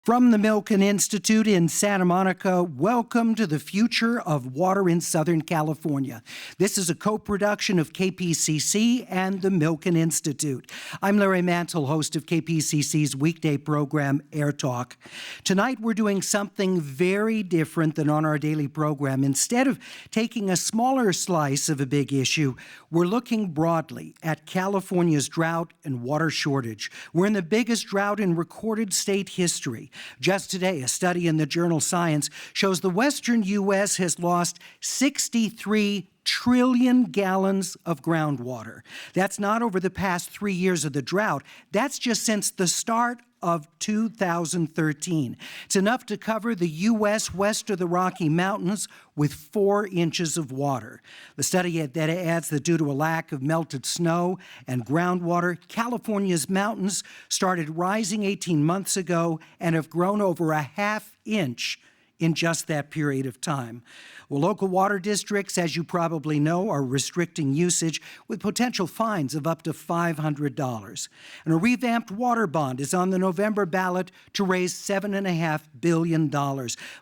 From the Milken Institute in Santa Monica, welcome to the Future of Water in Southern California. This is a co-production of KPCC and the Milken Institute. I'm Larry Mantle, host of KPCC's weekday program, Air Talk. Tonight we're doing something very different than on our daily program. Instead of taking a smaller slice of a big issue, we're looking broadly at California's drought and water shortage. We're in the biggest drought in recorded state history. Just today, a study in the journal Science shows the western U.S. has lost 63 trillion gallons of groundwater. That's not over the past 3 years of the drought. That's just since the start of 2013. It's enough to cover the U.S. west of the Rocky Mountains with 4 inches of water. The study that adds that due to a lack of melted snow and groundwater, California's mountains started rising 18 months ago and have grown over a half inch in just that period of time. Well, local water districts, as you probably know, are restricting usage with potential fines of up to $500. And a revamped water bond is on the November ballot to raise $7.5 billion.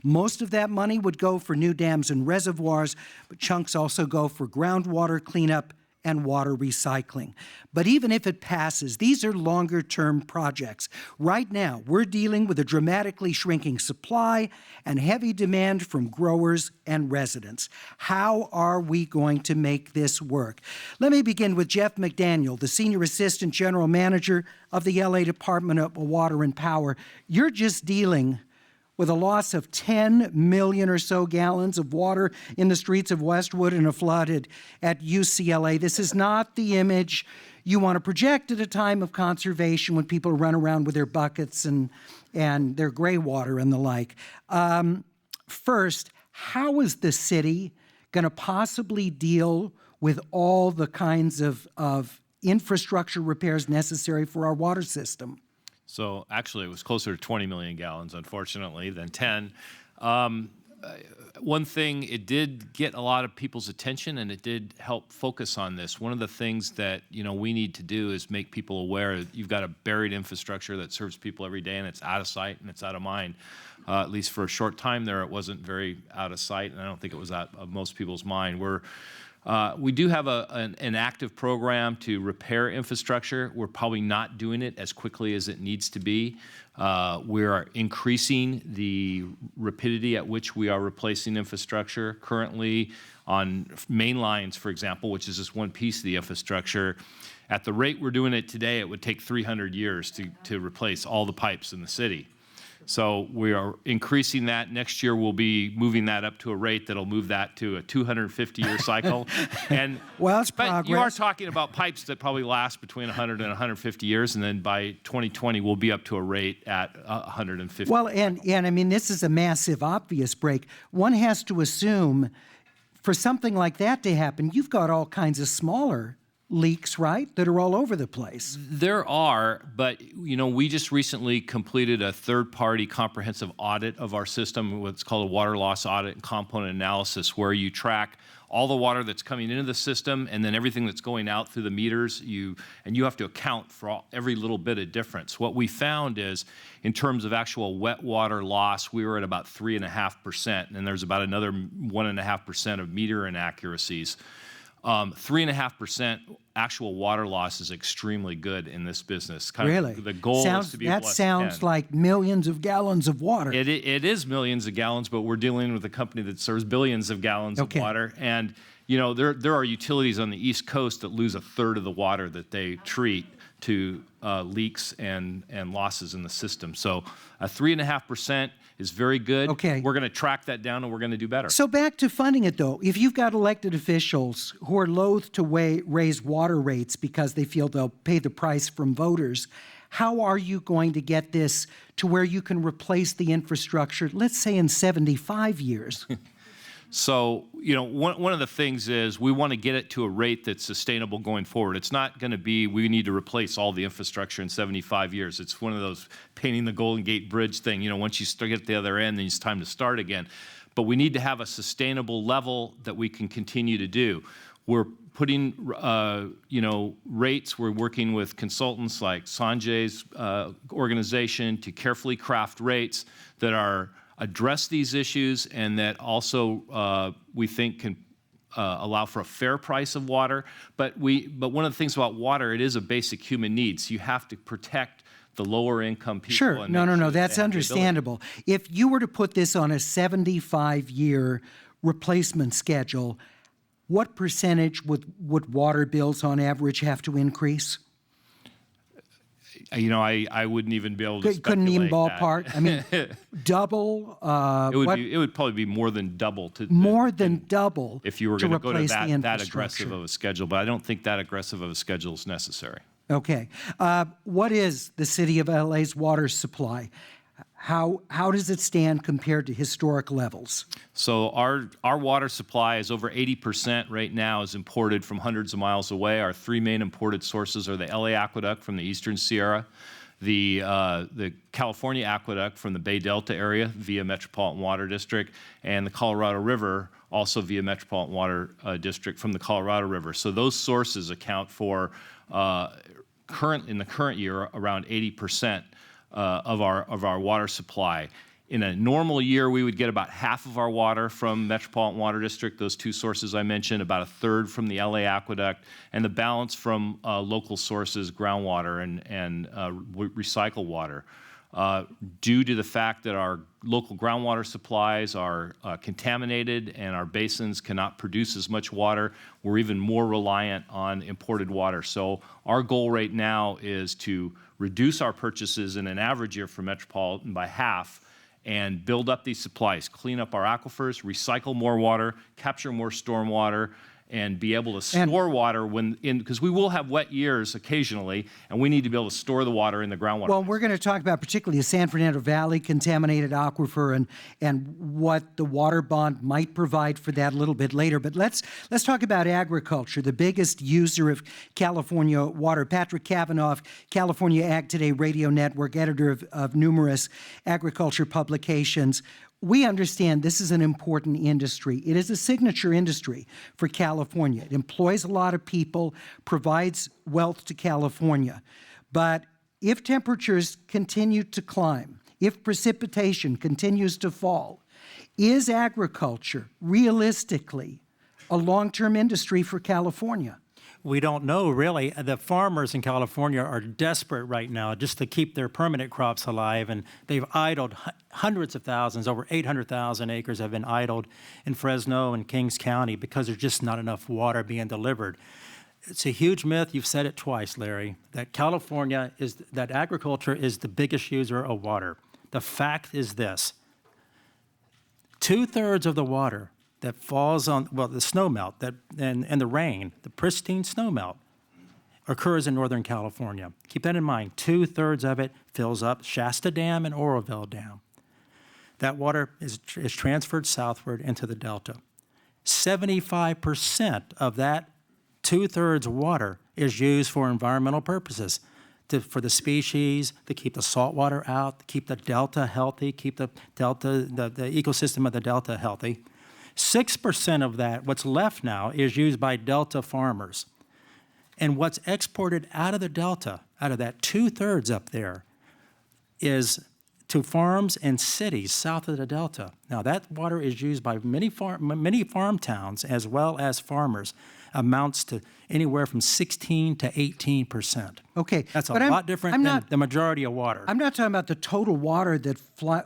Most of that money would go for new dams and reservoirs, but chunks also go for groundwater cleanup and water recycling. But even if it passes, these are longer-term projects. Right now, we're dealing with a dramatically shrinking supply and heavy demand from growers and residents. How are we going to make this work? Let me begin with Jeff McDaniel, the Senior Assistant General Manager of the LA Department of Water and Power. You're just dealing with a loss of 10 million or so gallons of water in the streets of Westwood and a flood at UCLA. This is not the image you want to project at a time of conservation when people run around with their buckets and their gray water and the like. First, how is the city going to possibly deal with all the kinds of infrastructure repairs necessary for our water system? So actually, it was closer to 20 million gallons, unfortunately, than 10. One thing, it did get a lot of people's attention, and it did help focus on this. One of the things that we need to do is make people aware that you've got a buried infrastructure that serves people every day, and it's out of sight and it's out of mind. At least for a short time there, it wasn't very out of sight, and I don't think it was out of most people's mind. We do have an active program to repair infrastructure. We're probably not doing it as quickly as it needs to be. We are increasing the rapidity at which we are replacing infrastructure. Currently, on main lines, for example, which is just one piece of the infrastructure, at the rate we're doing it today, it would take 300 years to replace all the pipes in the city. So we are increasing that. Next year, we'll be moving that up to a rate that'll move that to a 250-year cycle. And well, it's progress. You are talking about pipes that probably last between 100 and 150 years, and then by 2020, we'll be up to a rate at 150. Well, and I mean, this is a massive, obvious break. One has to assume for something like that to happen, you've got all kinds of smaller leaks, right, that are all over the place. There are, but we just recently completed a third-party comprehensive audit of our system, what's called a water loss audit and component analysis, where you track all the water that's coming into the system and then everything that's going out through the meters. You have to account for every little bit of difference. What we found is, in terms of actual wet water loss, we were at about 3.5%, and there's about another 1.5% of meter inaccuracies. 3.5% actual water loss is extremely good in this business. Really? The goal is to be that less sounds 10. like millions of gallons of water. It is millions of gallons, but we're dealing with a company that serves billions of gallons of water. And there are utilities on the East Coast that lose a third of the water that they treat to leaks and losses in the system. So a 3.5% is very good. Okay. We're going to track that down, and we're going to do better. So back to funding it, though. If you've got elected officials who are loath to raise water rates because they feel they'll pay the price from voters, how are you going to get this to where you can replace the infrastructure, let's say in 75 years? So, one of the things is we want to get it to a rate that's sustainable going forward. It's not going to be we need to replace all the infrastructure in 75 years. It's one of those painting the Golden Gate Bridge thing. Once you get to the other end, then it's time to start again. But we need to have a sustainable level that we can continue to do. We're putting, rates. We're working with consultants like Sanjay's organization to carefully craft rates that address these issues and that also we think can allow for a fair price of water. But one of the things about water, it is a basic human need. So you have to protect the lower income people. Sure. No, that's understandable. If you were to put this on a 75-year replacement schedule, what percentage would water bills on average have to increase? I wouldn't even be able to Couldn't even speculate ballpark. that. I mean, double. It would probably be more than double Double. if you were going to go to replace the that aggressive of a schedule. But I don't think that aggressive of a schedule is necessary. Okay. What is the City of LA's water supply? How does it stand compared to historic levels? So our water supply is over 80% right now is imported from hundreds of miles away. Our three main imported sources are the LA Aqueduct from the Eastern Sierra, the California Aqueduct from the Bay Delta area via Metropolitan Water District, and the Colorado River also via Metropolitan Water District from the Colorado River. So those sources account for in the current year around 80% of our water supply. In a normal year, we would get about half of our water from Metropolitan Water District, those two sources I mentioned, about a third from the LA Aqueduct, and the balance from local sources, groundwater and recycled water. Due to the fact that our local groundwater supplies are contaminated and our basins cannot produce as much water, we're even more reliant on imported water. So our goal right now is to reduce our purchases in an average year for Metropolitan by half and build up these supplies, clean up our aquifers, recycle more water, capture more storm water, and be able to store water because we will have wet years occasionally, and we need to be able to store the water in the groundwater. Well, we're going to talk about particularly the San Fernando Valley contaminated aquifer and what the water bond might provide for that a little bit later. But let's talk about agriculture, the biggest user of California water. Patrick Kavanaugh, California Ag Today Radio Network, editor of numerous agriculture publications. We understand this is an important industry. It is a signature industry for California. It employs a lot of people, provides wealth to California. But if temperatures continue to climb, if precipitation continues to fall, is agriculture realistically a long-term industry for California? We don't know, really. The farmers in California are desperate right now just to keep their permanent crops alive, and they've idled hundreds of thousands, over 800,000 acres have been idled in Fresno and Kings County because there's just not enough water being delivered. It's a huge myth, you've said it twice, Larry, that that agriculture is the biggest user of water. The fact is this: 2/3 of the water that falls on, the snowmelt and the rain, the pristine snowmelt, occurs in Northern California. Keep that in mind. 2/3 of it fills up Shasta Dam and Oroville Dam. That water is transferred southward into the Delta. 75% of that 2/3 water is used for environmental purposes, for the species, to keep the salt water out, to keep the Delta healthy, keep the ecosystem of the Delta healthy. 6% of that, what's left now, is used by Delta farmers. And what's exported out of the Delta, out of that 2/3 up there, is to farms and cities south of the Delta. Now, that water is used by many farm towns as well as farmers, amounts to anywhere from 16 to 18%. Okay. That's a lot different than the majority of water. I'm not talking about the total water that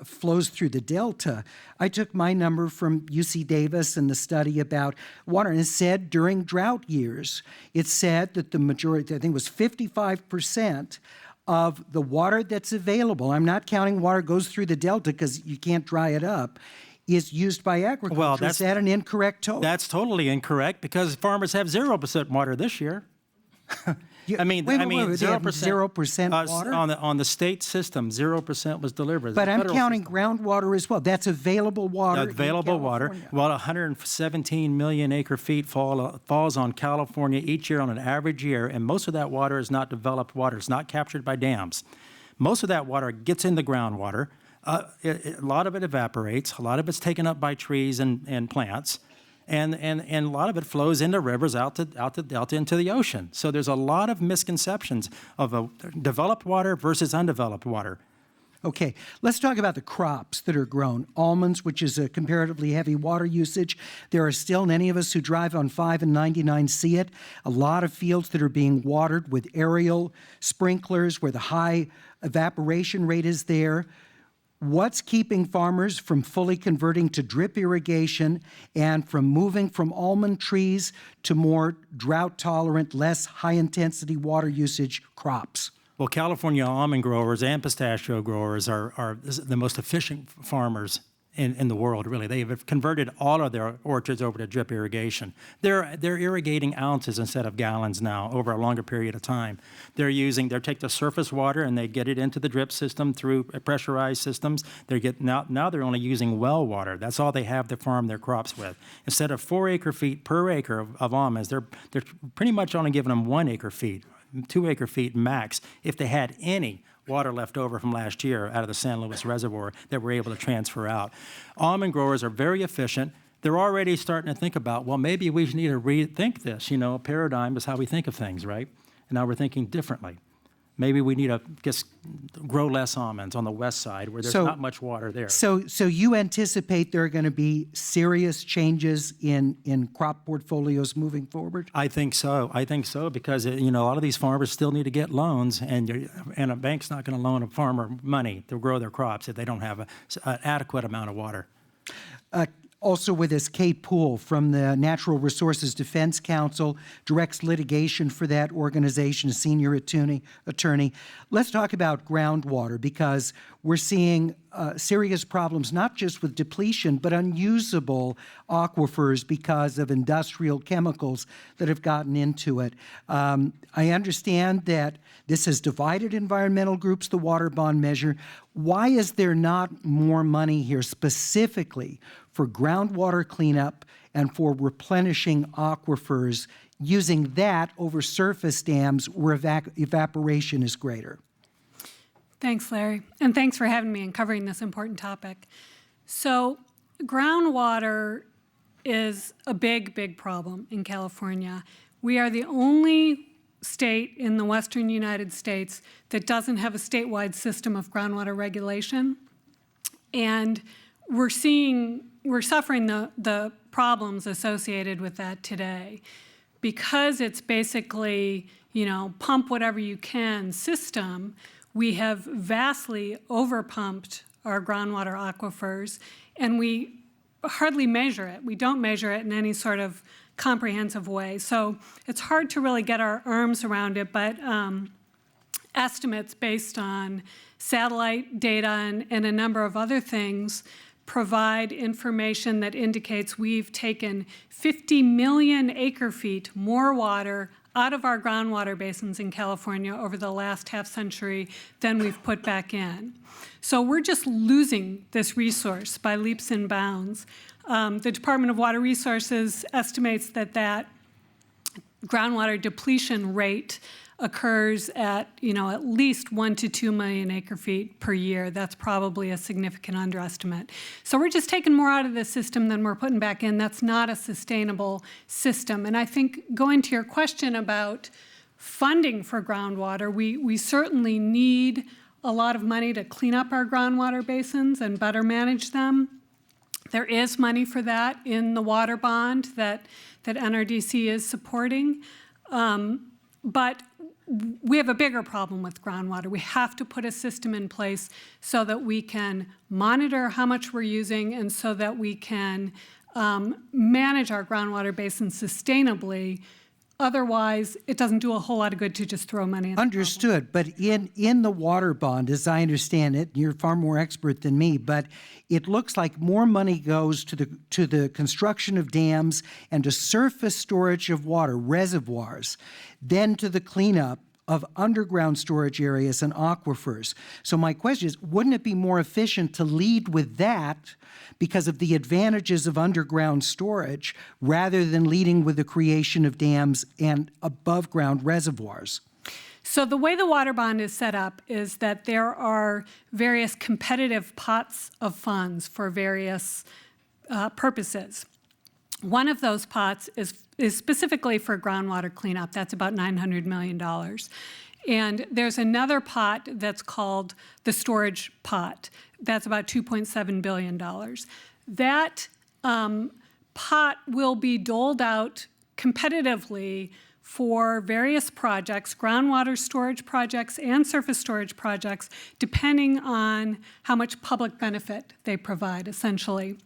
flows through the Delta. I took my number from UC Davis and the study about water, and it said during drought years, it said that the majority, I think it was 55% of the water that's available, I'm not counting water goes through the Delta because you can't dry it up, is used by agriculture. Well, is that an incorrect total? That's totally incorrect because farmers have 0% water this year. I mean, 0% water? On the state system, 0% was delivered. But I'm counting groundwater as well. That's available water. Available water. Well, 117 million acre feet falls on California each year on an average year, and most of that water is not developed water. It's not captured by dams. Most of that water gets in the groundwater. A lot of it evaporates. A lot of it's taken up by trees and plants. And a lot of it flows into rivers, out the delta, into the ocean. So there's a lot of misconceptions of developed water versus undeveloped water. Okay, let's talk about the crops that are grown. Almonds, which is a comparatively heavy water usage. There are still, and any of us who drive on 5 and 99 see it, a lot of fields that are being watered with aerial sprinklers where the high evaporation rate is there. What's keeping farmers from fully converting to drip irrigation and from moving from almond trees to more drought-tolerant, less high-intensity water usage crops? Well, California almond growers and pistachio growers are the most efficient farmers in the world, really. They have converted all of their orchards over to drip irrigation. They're irrigating ounces instead of gallons now over a longer period of time. They take the surface water and they get it into the drip system through pressurized systems. Now they're only using well water. That's all they have to farm their crops with. Instead of 4 acre-feet per acre of almonds, they're pretty much only giving them 1 acre-feet. 2 acre-feet max if they had any water left over from last year out of the San Luis Reservoir that we're able to transfer out. Almond growers are very efficient. They're already starting to think about, well, maybe we need to rethink this. Paradigm is how we think of things, right? And now we're thinking differently. Maybe we need to just grow less almonds on the west side where there's not much water there. So you anticipate there are going to be serious changes in crop portfolios moving forward? I think so because a lot of these farmers still need to get loans, and a bank's not going to loan a farmer money to grow their crops if they don't have an adequate amount of water. Also with us, Kay Poole from the Natural Resources Defense Council, directs litigation for that organization, a senior attorney. Let's talk about groundwater, because we're seeing serious problems, not just with depletion, but unusable aquifers because of industrial chemicals that have gotten into it. I understand that this has divided environmental groups, the water bond measure. Why is there not more money here specifically for groundwater cleanup and for replenishing aquifers, using that over surface dams where evaporation is greater? Thanks, Larry, and thanks for having me and covering this important topic. So groundwater is a big, big problem in California. We are the only state in the western United States that doesn't have a statewide system of groundwater regulation. And we're suffering the problems associated with that today. Because it's basically, pump whatever you can system, we have vastly overpumped our groundwater aquifers, and we hardly measure it. We don't measure it in any sort of comprehensive way. So it's hard to really get our arms around it, but estimates based on satellite data and a number of other things provide information that indicates we've taken 50 million acre-feet more water out of our groundwater basins in California over the last half century than we've put back in. So we're just losing this resource by leaps and bounds. The Department of Water Resources estimates that groundwater depletion rate occurs at at least 1 to 2 million acre-feet per year. That's probably a significant underestimate. So we're just taking more out of the system than we're putting back in. That's not a sustainable system. And I think going to your question about funding for groundwater, we certainly need a lot of money to clean up our groundwater basins and better manage them. There is money for that in the water bond that NRDC is supporting. But we have a bigger problem with groundwater. We have to put a system in place so that we can monitor how much we're using and so that we can manage our groundwater basins sustainably. Otherwise, it doesn't do a whole lot of good to just throw money at the Understood. But in the water bond, as I understand it, you're far more expert than me, but it looks like more money goes to the construction of dams and to surface storage of water, reservoirs, than to the cleanup of underground storage areas and aquifers. So my question is, wouldn't it be more efficient to lead with that because of the advantages of underground storage rather than leading with the creation of dams and above ground reservoirs? So the way the water bond is set up is that there are various competitive pots of funds for various purposes. One of those pots is specifically for groundwater cleanup. That's about $900 million. And there's another pot that's called the storage pot. That's about $2.7 billion. That pot will be doled out competitively for various projects, groundwater storage projects and surface storage projects, depending on how much public benefit they provide, essentially.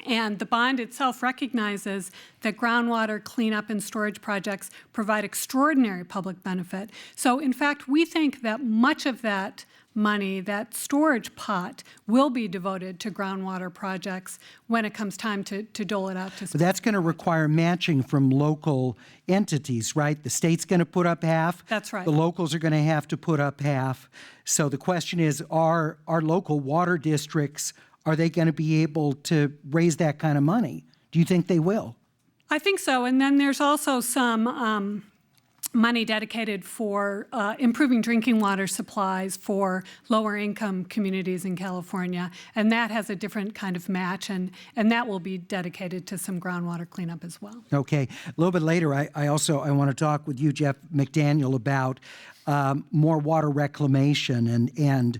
And the bond itself recognizes that groundwater cleanup and storage projects provide extraordinary public benefit. So in fact, we think that much of that money, that storage pot, will be devoted to groundwater projects when it comes time to dole it out to. But that's going to require matching from local entities, right? The state's going to put up half. That's right. The locals are going to have to put up half. So the question is, are our local water districts, are they going to be able to raise that kind of money? Do you think they will? I think so. And then there's also some money dedicated for improving drinking water supplies for lower income communities in California. And that has a different kind of match, and that will be dedicated to some groundwater cleanup as well. Okay. A little bit later, I want to talk with you, Jeff McDaniel, about more water reclamation and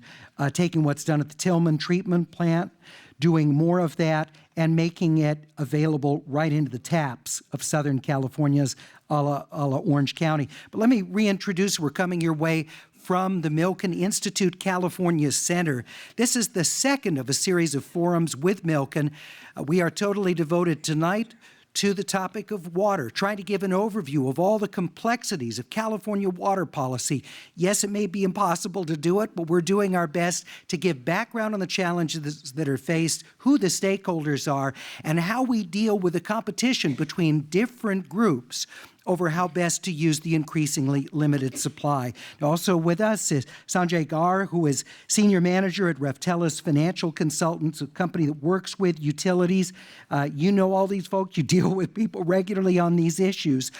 taking what's done at the Tillman treatment plant, doing more of that, and making it available right into the taps of Southern California's a la Orange County. But let me reintroduce, we're coming your way from the Milken Institute California Center. This is the second of a series of forums with Milken. We are totally devoted tonight to the topic of water, trying to give an overview of all the complexities of California water policy. Yes, it may be impossible to do it, but we're doing our best to give background on the challenges that are faced, who the stakeholders are, and how we deal with the competition between different groups over how best to use the increasingly limited supply. Also with us is Sanjay Gar, who is Senior Manager at Reftelis Financial Consultants, a company that works with utilities. You know all these folks. You deal with people regularly on these issues.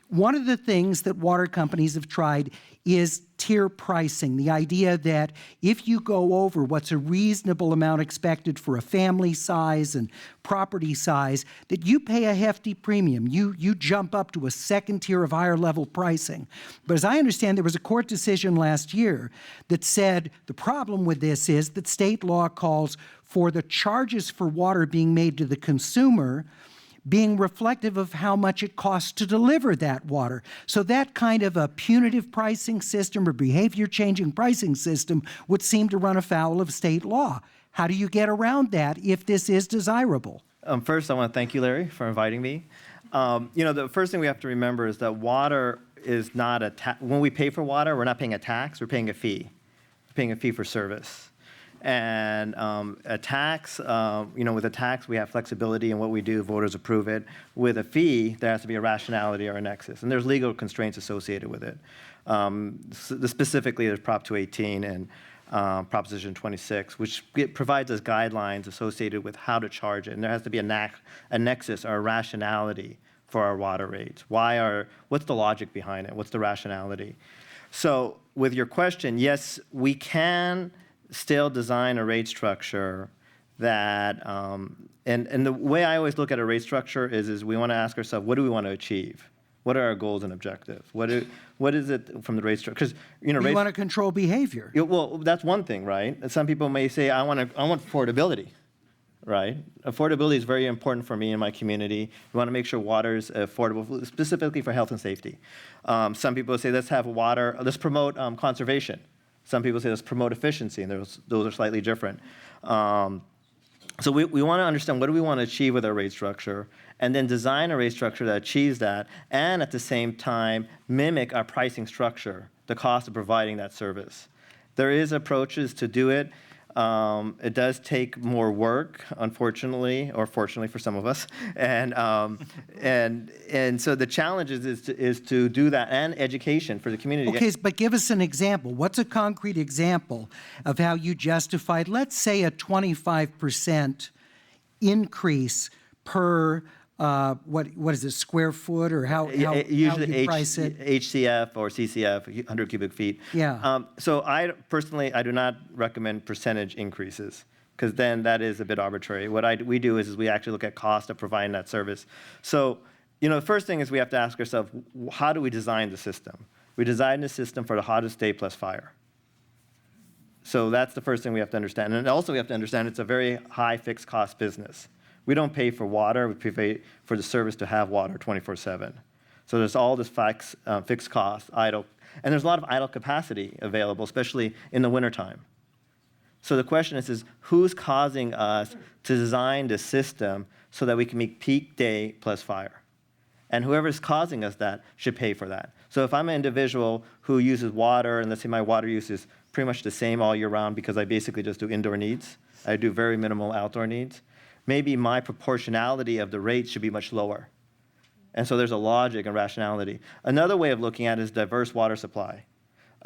One of the things that water companies have tried is tier pricing, the idea that if you go over what's a reasonable amount expected for a family size and property size, that you pay a hefty premium. You jump up to a second tier of higher level pricing. But as I understand, there was a court decision last year that said the problem with this is that state law calls for the charges for water being made to the consumer being reflective of how much it costs to deliver that water. So that kind of a punitive pricing system or behavior-changing pricing system would seem to run afoul of state law. How do you get around that if this is desirable? First, I want to thank you, Larry, for inviting me. The first thing we have to remember is that water is not a when we pay for water, we're not paying a tax, we're paying a fee. We're paying a fee for service. And a tax, with a tax, we have flexibility in what we do. Voters approve it. With a fee, there has to be a rationality or a nexus. And there's legal constraints associated with it. Specifically, there's Prop 218 and Proposition 26, which provides us guidelines associated with how to charge it. And there has to be a nexus or a rationality for our water rates. What's the logic behind it? What's the rationality? So with your question, yes, we can still design a rate structure that, and the way I always look at a rate structure is we want to ask ourselves, what do we want to achieve? What are our goals and objectives? What is it from the rate structure? Because we want to control behavior. Well, that's one thing, right? Some people may say, I want affordability, right? Affordability is very important for me and my community. We want to make sure water is affordable, specifically for health and safety. Some people say, let's promote conservation. Some people say let's promote efficiency, and those are slightly different. So we want to understand what do we want to achieve with our rate structure, and then design a rate structure that achieves that, and at the same time mimic our pricing structure, the cost of providing that service. There is approaches to do it. It does take more work, unfortunately, or fortunately for some of us, and so the challenge is to do that, and education for the community. Okay, but give us an example. What's a concrete example of how you justified, let's say, a 25% increase per what is it, square foot, or how usually you price it? HCF or CCF, 100 cubic feet. Yeah. So I personally do not recommend percentage increases, because then that is a bit arbitrary. What we do is we actually look at cost of providing that service. So, the first thing is we have to ask ourselves, how do we design the system? We design the system for the hottest day plus fire. So that's the first thing we have to understand. And also we have to understand it's a very high fixed cost business. We don't pay for water, we pay for the service to have water 24/7. So there's all this fixed cost, idle, and there's a lot of idle capacity available, especially in the wintertime. So the question is who's causing us to design the system so that we can meet peak day plus fire? And whoever's causing us that should pay for that. So if I'm an individual who uses water, and let's say my water use is pretty much the same all year round because I basically just do indoor needs, I do very minimal outdoor needs, maybe my proportionality of the rates should be much lower. And so there's a logic and rationality. Another way of looking at it is diverse water supply.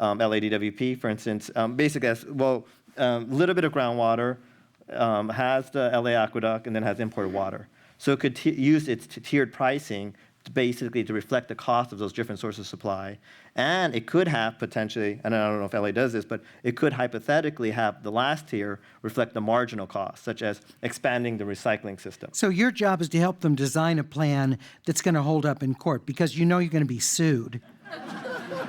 LADWP, for instance, basically has, a little bit of groundwater, has the LA aqueduct, and then has imported water. So it could use its tiered pricing to reflect the cost of those different sources of supply. And it could have potentially, and I don't know if LA does this, but it could hypothetically have the last tier reflect the marginal cost, such as expanding the recycling system. So your job is to help them design a plan that's going to hold up in court because you're going to be sued.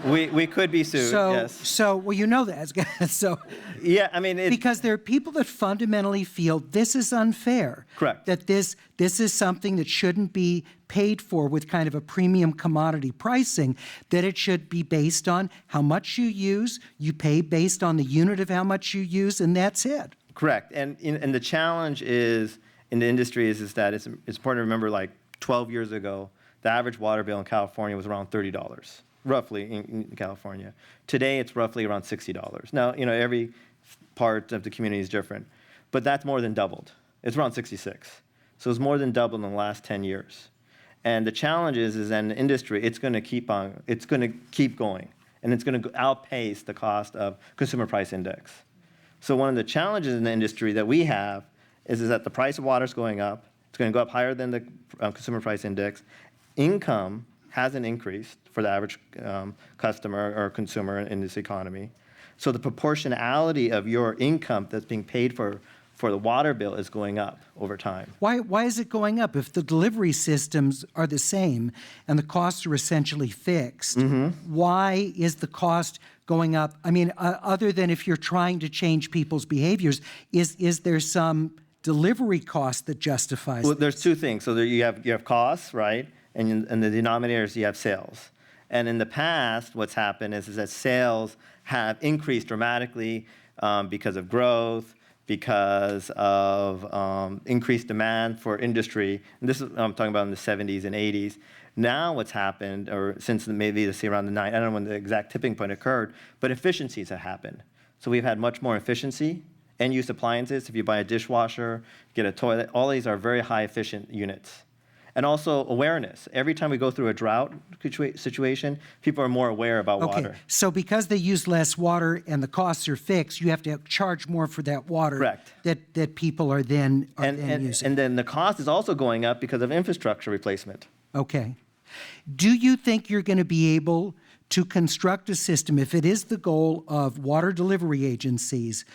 We could be sued, yes. So, well, you know that. So, yeah, I mean, because there are people that fundamentally feel this is unfair. Correct. That this is something that shouldn't be paid for with kind of a premium commodity pricing, that it should be based on how much you use, you pay based on the unit of how much you use, and that's it. Correct. And the challenge is in the industry is that it's important to remember, like 12 years ago, the average water bill in California was around $30. Roughly in California. Today, it's roughly around $60. Now, every part of the community is different, but that's more than doubled. It's around 66. So it's more than doubled in the last 10 years. And the challenge is in the industry, it's going to keep going, and it's going to outpace the cost of consumer price index. So one of the challenges in the industry that we have is that the price of water is going up. It's going to go up higher than the consumer price index. Income hasn't increased for the average customer or consumer in this economy. So the proportionality of your income that's being paid for the water bill is going up over time. Why is it going up? If the delivery systems are the same and the costs are essentially fixed, why is the cost going up? I mean, other than if you're trying to change people's behaviors, is there some delivery cost that justifies Well, this? there's two things. So you have costs, right? And in the denominators, you have sales. And in the past, what's happened is that sales have increased dramatically because of growth, because of increased demand for industry. And this is I'm talking about in the 70s and 80s. Now what's happened, or since maybe let's say around the I don't know when the exact tipping point occurred, but efficiencies have happened. So we've had much more efficiency. End-use appliances, if you buy a dishwasher, get a toilet, all these are very high efficient units. And also awareness. Every time we go through a drought situation, people are more aware about water. So because they use less water and the costs are fixed, you have to charge more for that water. Correct. That people are then using. And then the cost is also going up because of infrastructure replacement. Okay. Do you think you're going to be able to construct a system, if it is the goal of water delivery agencies,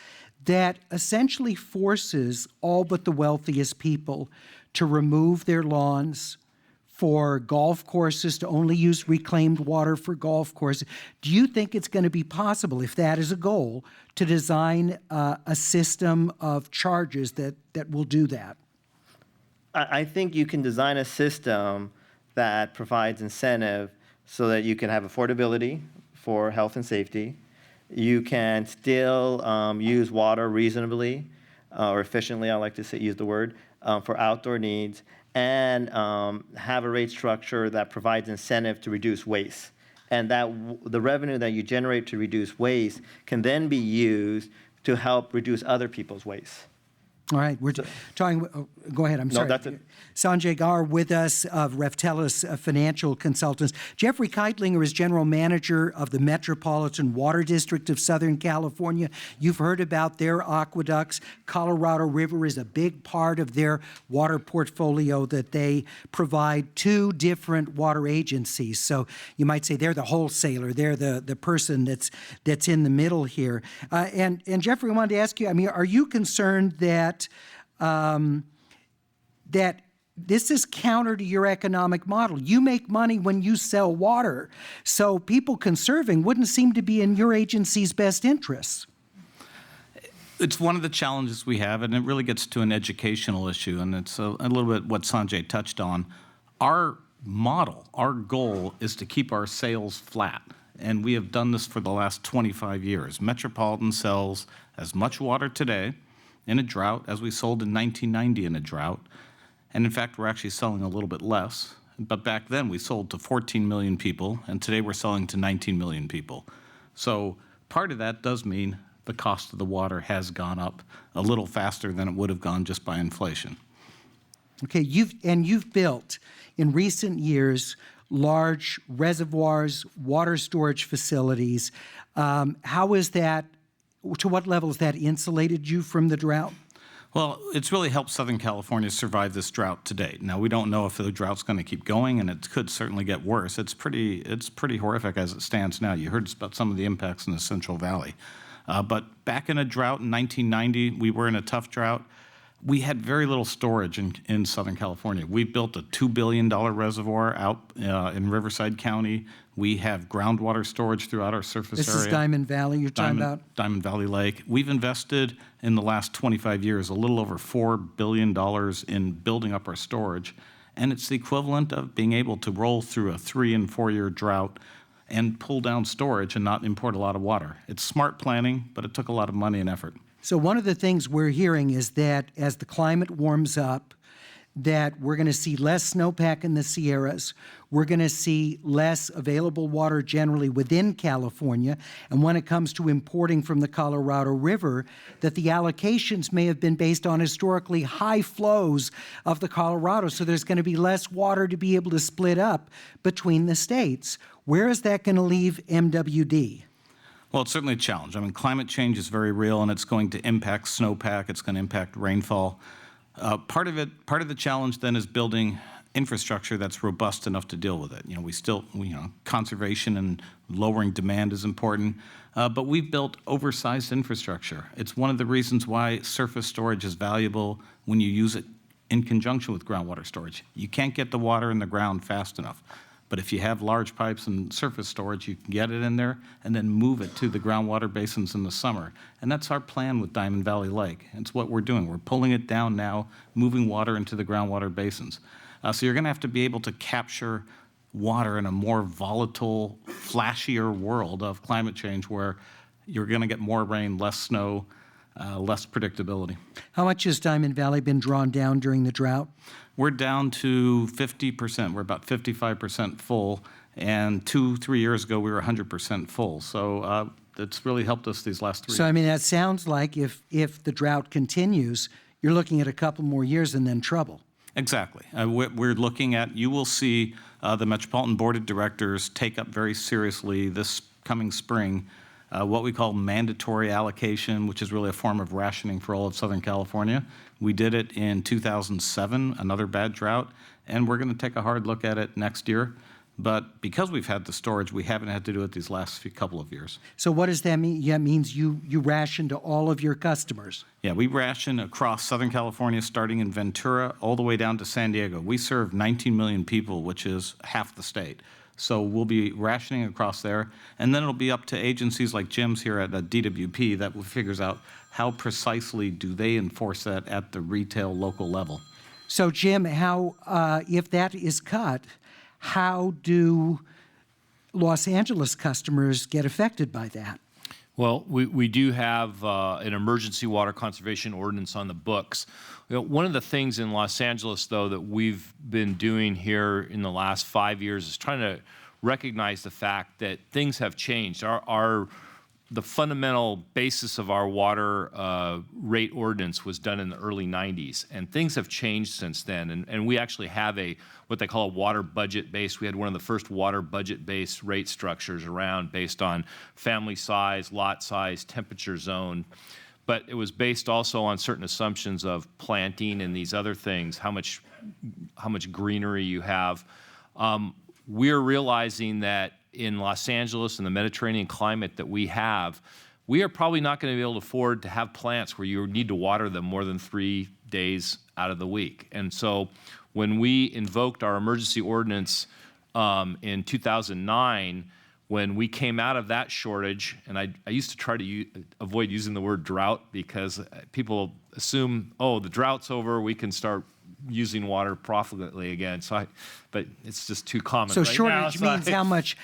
that essentially forces all but the wealthiest people to remove their lawns, for golf courses to only use reclaimed water for golf courses? Do you think it's going to be possible, if that is a goal, to design a system of charges that will do that? I think you can design a system that provides incentive so that you can have affordability for health and safety. You can still use water reasonably or efficiently, I like to use the word, for outdoor needs, and have a rate structure that provides incentive to reduce waste. And that the revenue that you generate to reduce waste can then be used to help reduce other people's waste. All right, we're talking. Go ahead. I'm sorry. that's it. Sanjay Gar with us of Reftelis Financial Consultants. Jeffrey Keitlinger is general manager of the Metropolitan Water District of Southern California. You've heard about their aqueducts. Colorado River is a big part of their water portfolio that they provide to different water agencies. So you might say they're the wholesaler. They're the person that's in the middle here. And Jeffrey, I wanted to ask you. I mean, are you concerned that that this is counter to your economic model? You make money when you sell water, so people conserving wouldn't seem to be in your agency's best interests. It's one of the challenges we have, and it really gets to an educational issue, and it's a little bit what Sanjay touched on. Our model, our goal is to keep our sales flat, and we have done this for the last 25 years. Metropolitan sells as much water today in a drought as we sold in 1990 in a drought. And in fact, we're actually selling a little bit less. But back then, we sold to 14 million people, and today we're selling to 19 million people. So part of that does mean the cost of the water has gone up a little faster than it would have gone just by inflation. Okay, you've built in recent years large reservoirs, water storage facilities. How is that? To what level has that insulated you from the drought? Well, it's really helped Southern California survive this drought to date. Now, we don't know if the drought's going to keep going, and it could certainly get worse. It's pretty horrific as it stands now. You heard about some of the impacts in the Central Valley. But back in a drought in 1990, we were in a tough drought. We had very little storage in Southern California. We built a $2 billion reservoir out in Riverside County. We have groundwater storage throughout our surface area. This is Diamond Valley you're talking about? Diamond Valley Lake. We've invested in the last 25 years a little over $4 billion in building up our storage, and it's the equivalent of being able to roll through a 3- and 4-year drought and pull down storage and not import a lot of water. It's smart planning, but it took a lot of money and effort. So one of the things we're hearing is that as the climate warms up, that we're going to see less snowpack in the Sierras. We're going to see less available water generally within California. And when it comes to importing from the Colorado River, that the allocations may have been based on historically high flows of the Colorado. So there's going to be less water to be able to split up between the states. Where is that going to leave MWD? Well, it's certainly a challenge. I mean, climate change is very real, and it's going to impact snowpack. It's going to impact rainfall. Part of the challenge then is building infrastructure that's robust enough to deal with it. Conservation and lowering demand is important, but we've built oversized infrastructure. It's one of the reasons why surface storage is valuable when you use it in conjunction with groundwater storage. You can't get the water in the ground fast enough. But if you have large pipes and surface storage, you can get it in there and then move it to the groundwater basins in the summer. And that's our plan with Diamond Valley Lake. It's what we're doing. We're pulling it down now, moving water into the groundwater basins. So you're going to have to be able to capture water in a more volatile, flashier world of climate change where you're going to get more rain, less snow, less predictability. How much has Diamond Valley been drawn down during the drought? We're down to 50%. We're about 55% full. And 2-3 years ago, we were 100% full. So it's really helped us these last 3 years. So, I mean, that sounds like if the drought continues, you're looking at a couple more years and then trouble. Exactly. We're looking at, you will see the Metropolitan Board of Directors take up very seriously this coming spring what we call mandatory allocation, which is really a form of rationing for all of Southern California. We did it in 2007, another bad drought, and we're going to take a hard look at it next year. But because we've had the storage, we haven't had to do it these last couple of years. So what does that mean? Yeah, it means you ration to all of your customers. Yeah, we ration across Southern California, starting in Ventura, all the way down to San Diego. We serve 19 million people, which is half the state. So we'll be rationing across there. And then it'll be up to agencies like Jim's here at the DWP that figures out how precisely do they enforce that at the retail local level. So, Jim, how if that is cut, how do Los Angeles customers get affected by that? Well, we do have an emergency water conservation ordinance on the books. One of the things in Los Angeles, though, that we've been doing here in the last 5 years is trying to recognize the fact that things have changed. Our the fundamental basis of our water rate ordinance was done in the early 90s, and things have changed since then. And we actually have what they call a water budget base. We had one of the first water budget-based rate structures around based on family size, lot size, temperature zone. But it was based also on certain assumptions of planting and these other things, how much greenery you have. We're realizing that in Los Angeles and the Mediterranean climate that we have, we are probably not going to be able to afford to have plants where you need to water them more than 3 days out of the week. And so when we invoked our emergency ordinance in 2009, when we came out of that shortage, and I used to try to avoid using the word drought because people assume, oh, the drought's over, we can start using water profitably again. But it's just too common. So right shortage now, means how much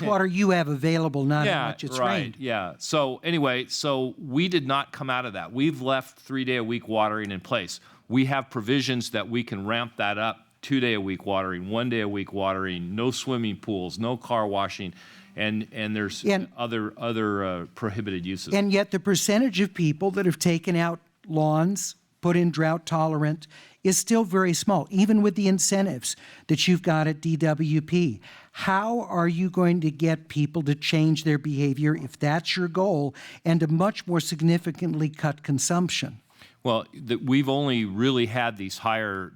water you have available, not how much it's right, rained. Yeah. So anyway, so we did not come out of that. We've left 3-day-a-week watering in place. We have provisions that we can ramp that up, 2-day-a-week watering, 1-day-a-week watering, no swimming pools, no car washing, and there's other prohibited uses. And yet the percentage of people that have taken out lawns, put in drought tolerant, is still very small, even with the incentives that you've got at DWP. How are you going to get people to change their behavior, if that's your goal, and to much more significantly cut consumption? Well, we've only really had these higher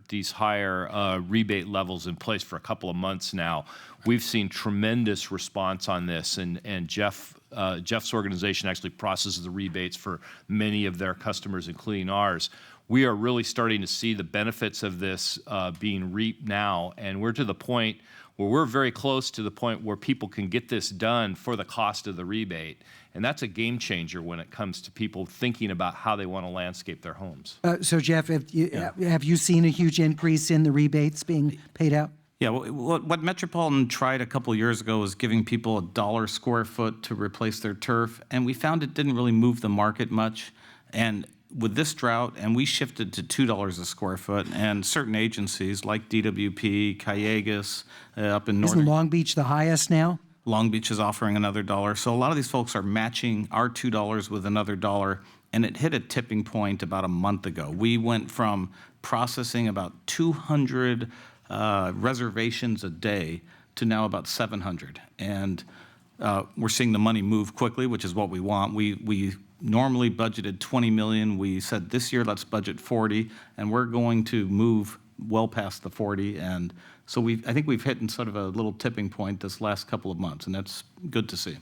rebate levels in place for a couple of months now. We've seen tremendous response on this, and Jeff's organization actually processes the rebates for many of their customers, including ours. We are really starting to see the benefits of this being reaped now, and we're to the point where we're very close to the point where people can get this done for the cost of the rebate. And that's a game changer when it comes to people thinking about how they want to landscape their homes. So, Jeff, have you seen a huge increase in the rebates being paid out? Yeah, what Metropolitan tried a couple years ago was giving people $1 square foot to replace their turf, and we found it didn't really move the market much. And with this drought, and we shifted to $2 a square foot, and certain agencies like DWP, Callegas, up in northern... Isn't Long Beach the highest now? Long Beach is offering another $1. So a lot of these folks are matching our $2 with another $1, and it hit a tipping point about a month ago. We went from processing about 200 reservations a day to now about 700. And we're seeing the money move quickly, which is what we want. We normally budgeted $20 million. We said this year let's budget 40, and we're going to move well past the 40. And so I think we've hit in sort of a little tipping point this last couple of months, and that's good to see.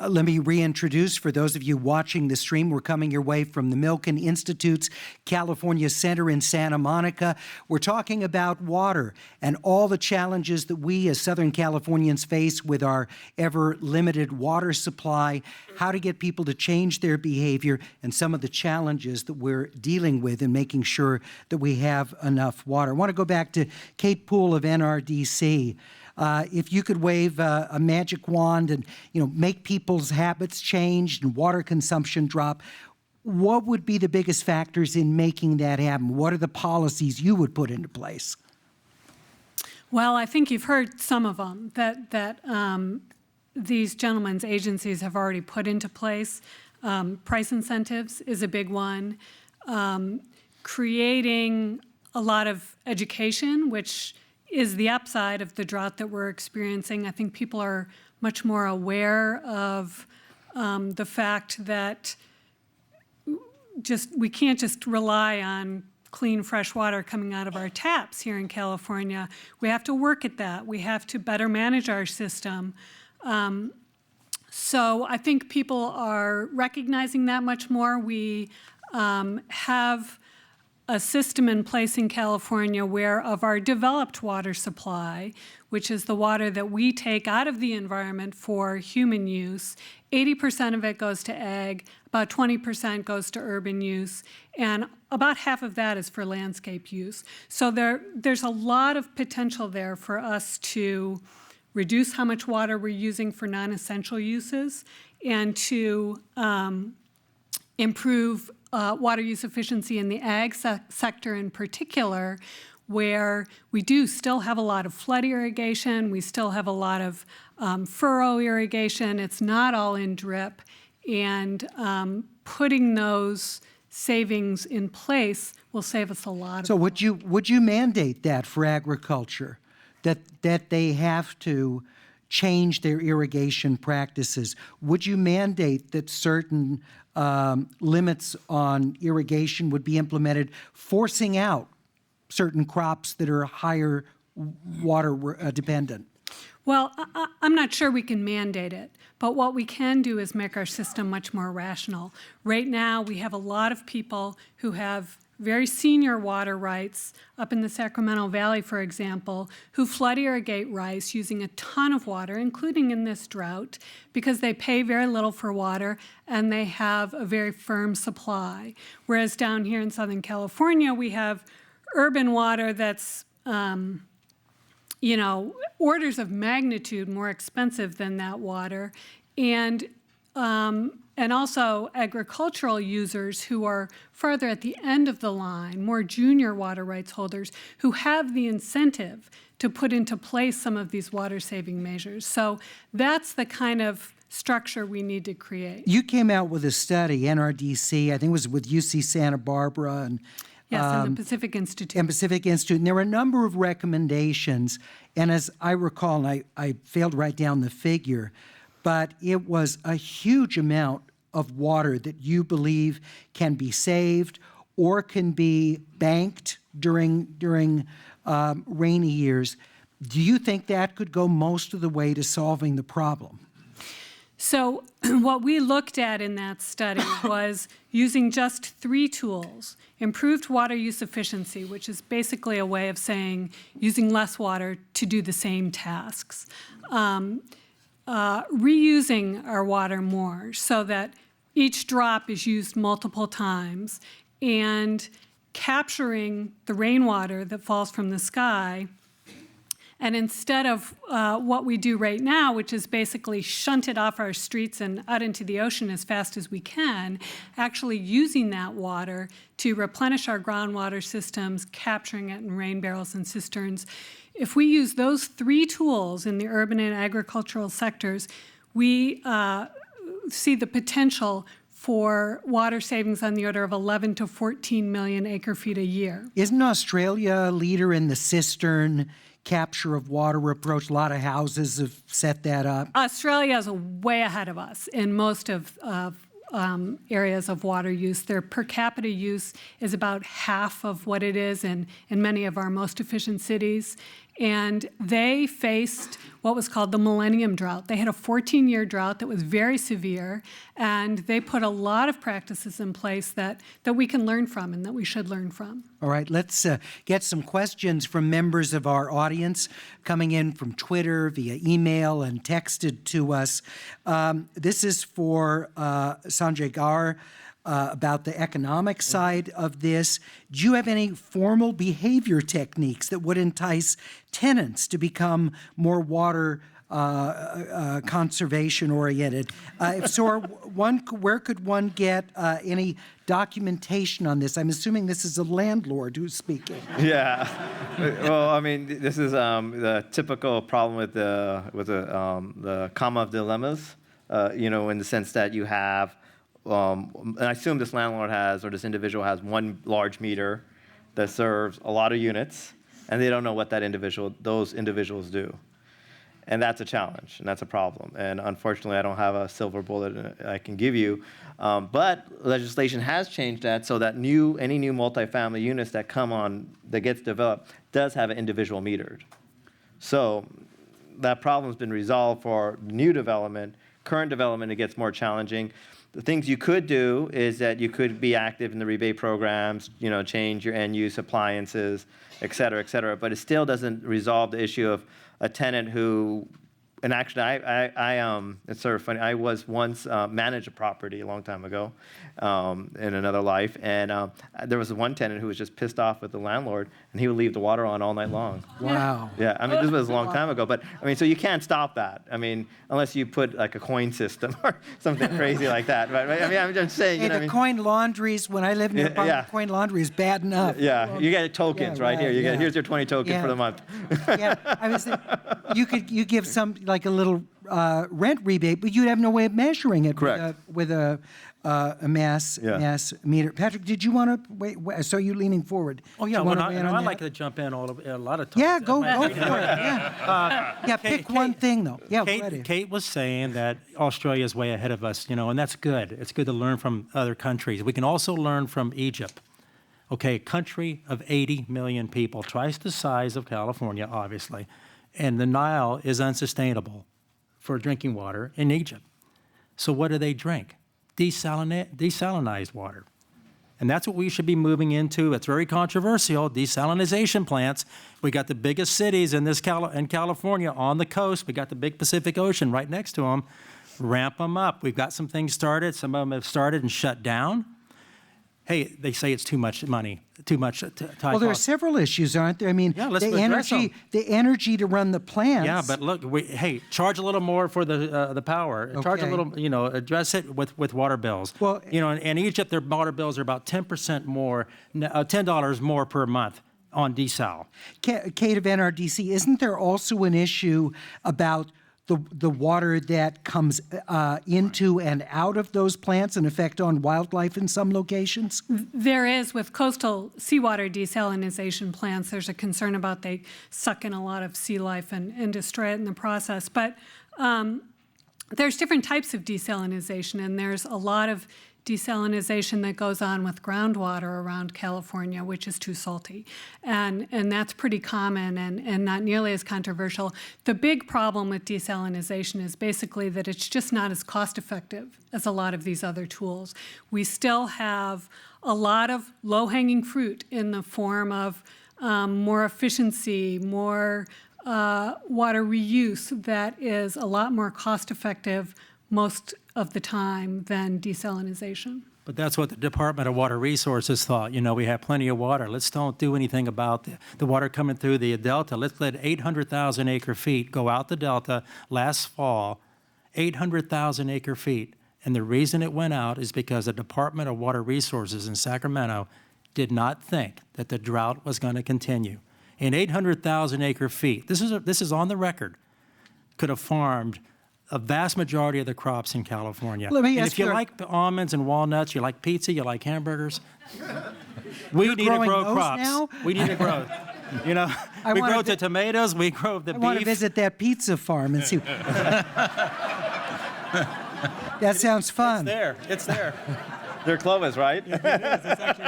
Let me reintroduce, for those of you watching the stream, we're coming your way from the Milken Institute's California Center in Santa Monica. We're talking about water and all the challenges that we as Southern Californians face with our ever-limited water supply, how to get people to change their behavior, and some of the challenges that we're dealing with in making sure that we have enough water. I want to go back to Kate Poole of NRDC. If you could wave a magic wand and make people's habits change and water consumption drop, what would be the biggest factors in making that happen? What are the policies you would put into place? Well, I think you've heard some of them that these gentlemen's agencies have already put into place. Price incentives is a big one. Creating a lot of education, which is the upside of the drought that we're experiencing. I think people are much more aware of the fact that we can't just rely on clean, fresh water coming out of our taps here in California. We have to work at that. We have to better manage our system. So I think people are recognizing that much more. We have a system in place in California where of our developed water supply, which is the water that we take out of the environment for human use, 80% of it goes to ag, about 20% goes to urban use, and about half of that is for landscape use. So there's a lot of potential there for us to reduce how much water we're using for non-essential uses and to improve water use efficiency in the ag sector in particular, where we do still have a lot of flood irrigation, we still have a lot of furrow irrigation. It's not all in drip, And putting those savings in place will save us a lot. So would you mandate that for agriculture, that they have to change their irrigation practices? Would you mandate that certain limits on irrigation would be implemented, forcing out certain crops that are higher water dependent? Well, I'm not sure we can mandate it, but what we can do is make our system much more rational. Right now, we have a lot of people who have very senior water rights up in the Sacramento Valley, for example, who flood irrigate rice using a ton of water, including in this drought, because they pay very little for water and they have a very firm supply. Whereas down here in Southern California, we have urban water that's orders of magnitude more expensive than that water, and also agricultural users who are farther at the end of the line, more junior water rights holders, who have the incentive to put into place some of these water-saving measures. So that's the kind of structure we need to create. You came out with a study, NRDC, I think it was with UC Santa Barbara, and yes, and the Pacific Institute. And Pacific Institute. And there were a number of recommendations. And as I recall, and I failed to write down the figure, but it was a huge amount of water that you believe can be saved or can be banked during rainy years. Do you think that could go most of the way to solving the problem? So what we looked at in that study was using just 3 tools: improved water use efficiency, which is basically a way of saying using less water to do the same tasks, reusing our water more so that each drop is used multiple times, and capturing the rainwater that falls from the sky. And instead of what we do right now, which is basically shunt it off our streets and out into the ocean as fast as we can, actually using that water to replenish our groundwater systems, capturing it in rain barrels and cisterns. If we use those 3 tools in the urban and agricultural sectors, we see the potential for water savings on the order of 11 to 14 million acre feet a year. Isn't Australia a leader in the cistern capture of water approach? A lot of houses have set that up. Australia is way ahead of us in most of areas of water use. Their per capita use is about half of what it is in many of our most efficient cities. And they faced what was called the Millennium Drought. They had a 14-year drought that was very severe, and they put a lot of practices in place that we can learn from and that we should learn from. All right, let's get some questions from members of our audience coming in from Twitter, via email, and texted to us. This is for Sanjay Gar. About the economic side of this. Do you have any formal behavior techniques that would entice tenants to become more water conservation oriented? If so, where could one get any documentation on this? I'm assuming this is a landlord who's speaking. Yeah. Well, I mean, this is the typical problem with the comma of dilemmas, in the sense that you have, and I assume this landlord has, or this individual has, one large meter that serves a lot of units, and they don't know what those individuals do. And that's a challenge, and that's a problem. And unfortunately, I don't have a silver bullet I can give you. But legislation has changed that so that any new multifamily units that come on, that gets developed, does have an individual metered. So that problem's been resolved for new development. Current development, it gets more challenging. The things you could do is that you could be active in the rebate programs, change your end-use appliances, et cetera, but it still doesn't resolve the issue of a tenant who, and actually, it's sort of funny, I was once managed a property a long time ago in another life, and there was one tenant who was just pissed off with the landlord, and he would leave the water on all night long. Wow. Yeah, I mean, this was a long time ago, but I mean, so you can't stop that. I mean, unless you put like a coin system or something crazy like that, right? I mean, I'm just saying, Hey, the coin laundries, when I lived nearby, Yeah. the coin laundry is bad enough. Yeah, you get tokens Yeah, right here. right, yeah. Here's your 20 tokens Yeah. for the month. Yeah, I was. You give some like a little rent rebate, but you'd have no way of measuring it Correct. with a mass meter. Patrick, did you want to wait? I saw you leaning forward. Oh, Do yeah, you well, wanna weigh in on I'd that? like to jump in a lot of times. Yeah, go for it. Yeah, pick one thing though. Yeah, go ahead. Kate was saying that Australia is way ahead of us, and that's good. It's good to learn from other countries. We can also learn from Egypt. Okay, country of 80 million people, twice the size of California, obviously, and the Nile is unsustainable for drinking water in Egypt. So what do they drink? Desalinized water. And that's what we should be moving into. It's very controversial, desalinization plants. We got the biggest cities in in California on the coast. We got the big Pacific Ocean right next to them. Ramp them up. We've got some things started. Some of them have started and shut down. Hey, they say it's too much money, too much Well, there are several issues, aren't there? I mean, Yeah, let's address them. the energy to run the plants. Yeah, but look, charge a little more for the power. Charge a Okay. little, address it with water bills. Well- in Egypt, their water bills are about 10% more, $10 more per month on desal. Kate of NRDC, isn't there also an issue about the water that comes into and out of those plants, an effect on wildlife in some locations? There is, with coastal seawater desalinization plants, there's a concern about they suck in a lot of sea life and destroy it in the process. But there's different types of desalinization, and there's a lot of desalinization that goes on with groundwater around California, which is too salty. And that's pretty common and not nearly as controversial. The big problem with desalinization is basically that it's just not as cost effective as a lot of these other tools. We still have a lot of low-hanging fruit in the form of more efficiency, more water reuse that is a lot more cost effective most of the time than desalinization. But that's what the Department of Water Resources thought. We have plenty of water. Let's don't do anything about the water coming through the Delta. Let's let 800,000 acre feet go out the Delta last fall, 800,000 acre feet. And the reason it went out is because the Department of Water Resources in Sacramento did not think that the drought was going to continue. And 800,000 acre feet, this is on the record, could have farmed a vast majority of the crops in California. Let me and ask if you you- like almonds and walnuts, you like pizza, you like hamburgers, we need to growing grow those crops. now? We need to grow. We wanna grow vi- the tomatoes, we grow the I want to beef. visit that pizza farm and see. That sounds fun. It's there. They're Clovis, right?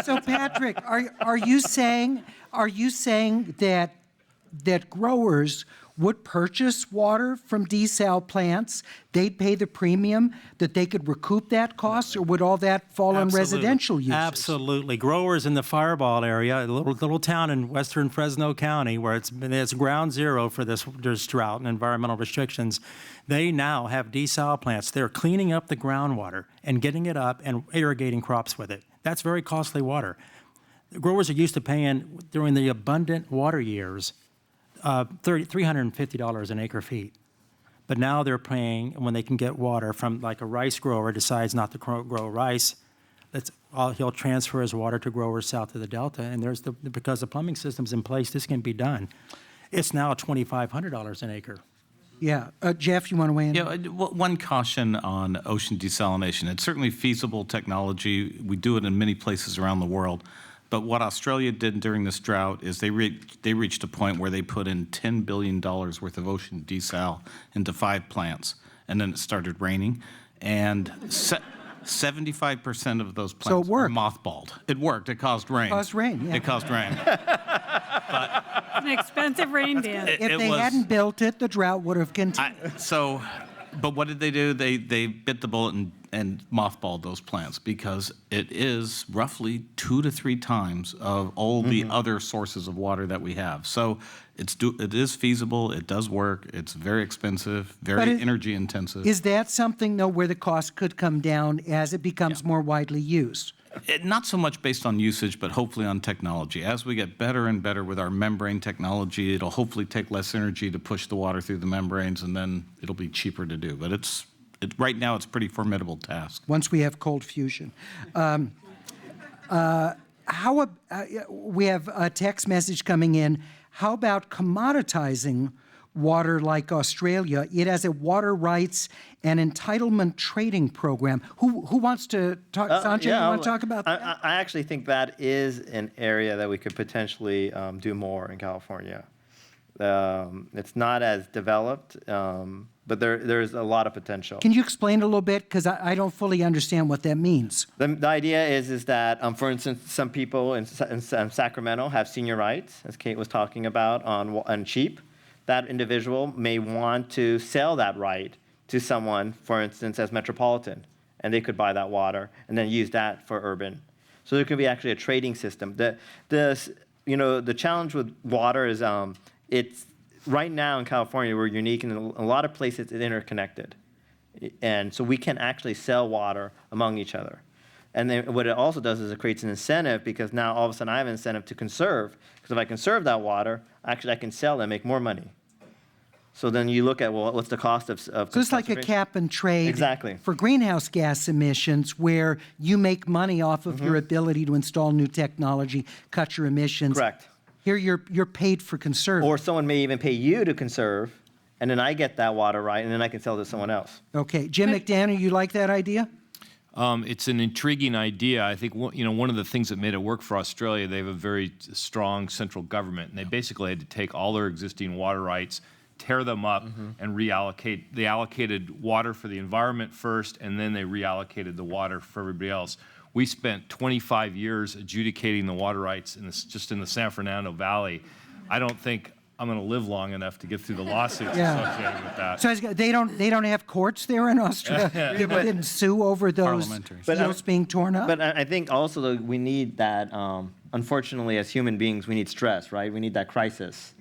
So, Patrick, are you saying that growers would purchase water from desal plants? They'd pay the premium, that they could recoup that cost, or would all that fall on residential users? Absolutely. Growers in the Fireball area, a little town in western Fresno County, where it's ground zero for this drought and environmental restrictions, they now have desal plants. They're cleaning up the groundwater and getting it up and irrigating crops with it. That's very costly water. Growers are used to paying, during the abundant water years, $350 an acre feet. But now they're paying, when they can get water from, like a rice grower decides not to grow rice, he'll transfer his water to growers south of the Delta, and because the plumbing system's in place, this can be done. It's now $2,500 an acre. Yeah. Jeff, you want to weigh in? Yeah, one caution on ocean desalination. It's certainly feasible technology. We do it in many places around the world. But what Australia did during this drought is they reached a point where they put in $10 billion worth of ocean desal into 5 plants, and then it started raining, and 75% of those plants were mothballed. It worked. It caused rain. Caused rain, yeah. It caused rain. An expensive rain dance. If they hadn't built it, the drought would have continued. But what did they do? They bit the bullet and mothballed those plants because it is roughly 2 to 3 times of all the other sources of water that we have. So it is feasible. It does work. It's very expensive, very energy intensive. Is that something, though, where the cost could come down as it becomes more widely used? Not so much based on usage, but hopefully on technology. As we get better and better with our membrane technology, it'll hopefully take less energy to push the water through the membranes, and then it'll be cheaper to do. But right now, it's a pretty formidable task. Once we have cold fusion. We have a text message coming in. How about commoditizing water like Australia. It has a water rights and entitlement trading program. Who wants to talk? Sanjay, you want to talk about that? I actually think that is an area that we could potentially do more in California. It's not as developed, but there's a lot of potential. Can you explain a little bit? Because I don't fully understand what that means. The idea is that, for instance, some people in Sacramento have senior rights, as Kate was talking about, on cheap. That individual may want to sell that right to someone, for instance, as Metropolitan, and they could buy that water and then use that for urban. So there could be actually a trading system. The challenge with water is it's right now in California we're unique, and in a lot of places it's interconnected, and so we can actually sell water among each other. And then what it also does is it creates an incentive, because now all of a sudden I have an incentive to conserve, because if I conserve that water, actually I can sell and make more money. So then you look at, well, what's the cost of So it's like a cap and trade Exactly. for greenhouse gas emissions, where you make money off of your ability to install new technology, cut your emissions. Correct. Here you're paid for conserving. Or someone may even pay you to conserve, and then I get that water right, and then I can sell it to someone else. Okay, Jim McDaniel, you like that idea? It's an intriguing idea. I think one of the things that made it work for Australia, they have a very strong central government, and they basically had to take all their existing water rights, tear them up, and reallocate. They allocated water for the environment first, and then they reallocated the water for everybody else. We spent 25 years adjudicating the water rights just in the San Fernando Valley. I don't think I'm going to live long enough to get through the lawsuits associated with that. So they don't have courts there in Australia? People didn't sue over those fields being torn up? But I think also that we need that, unfortunately, as human beings, we need stress, right? We need that crisis.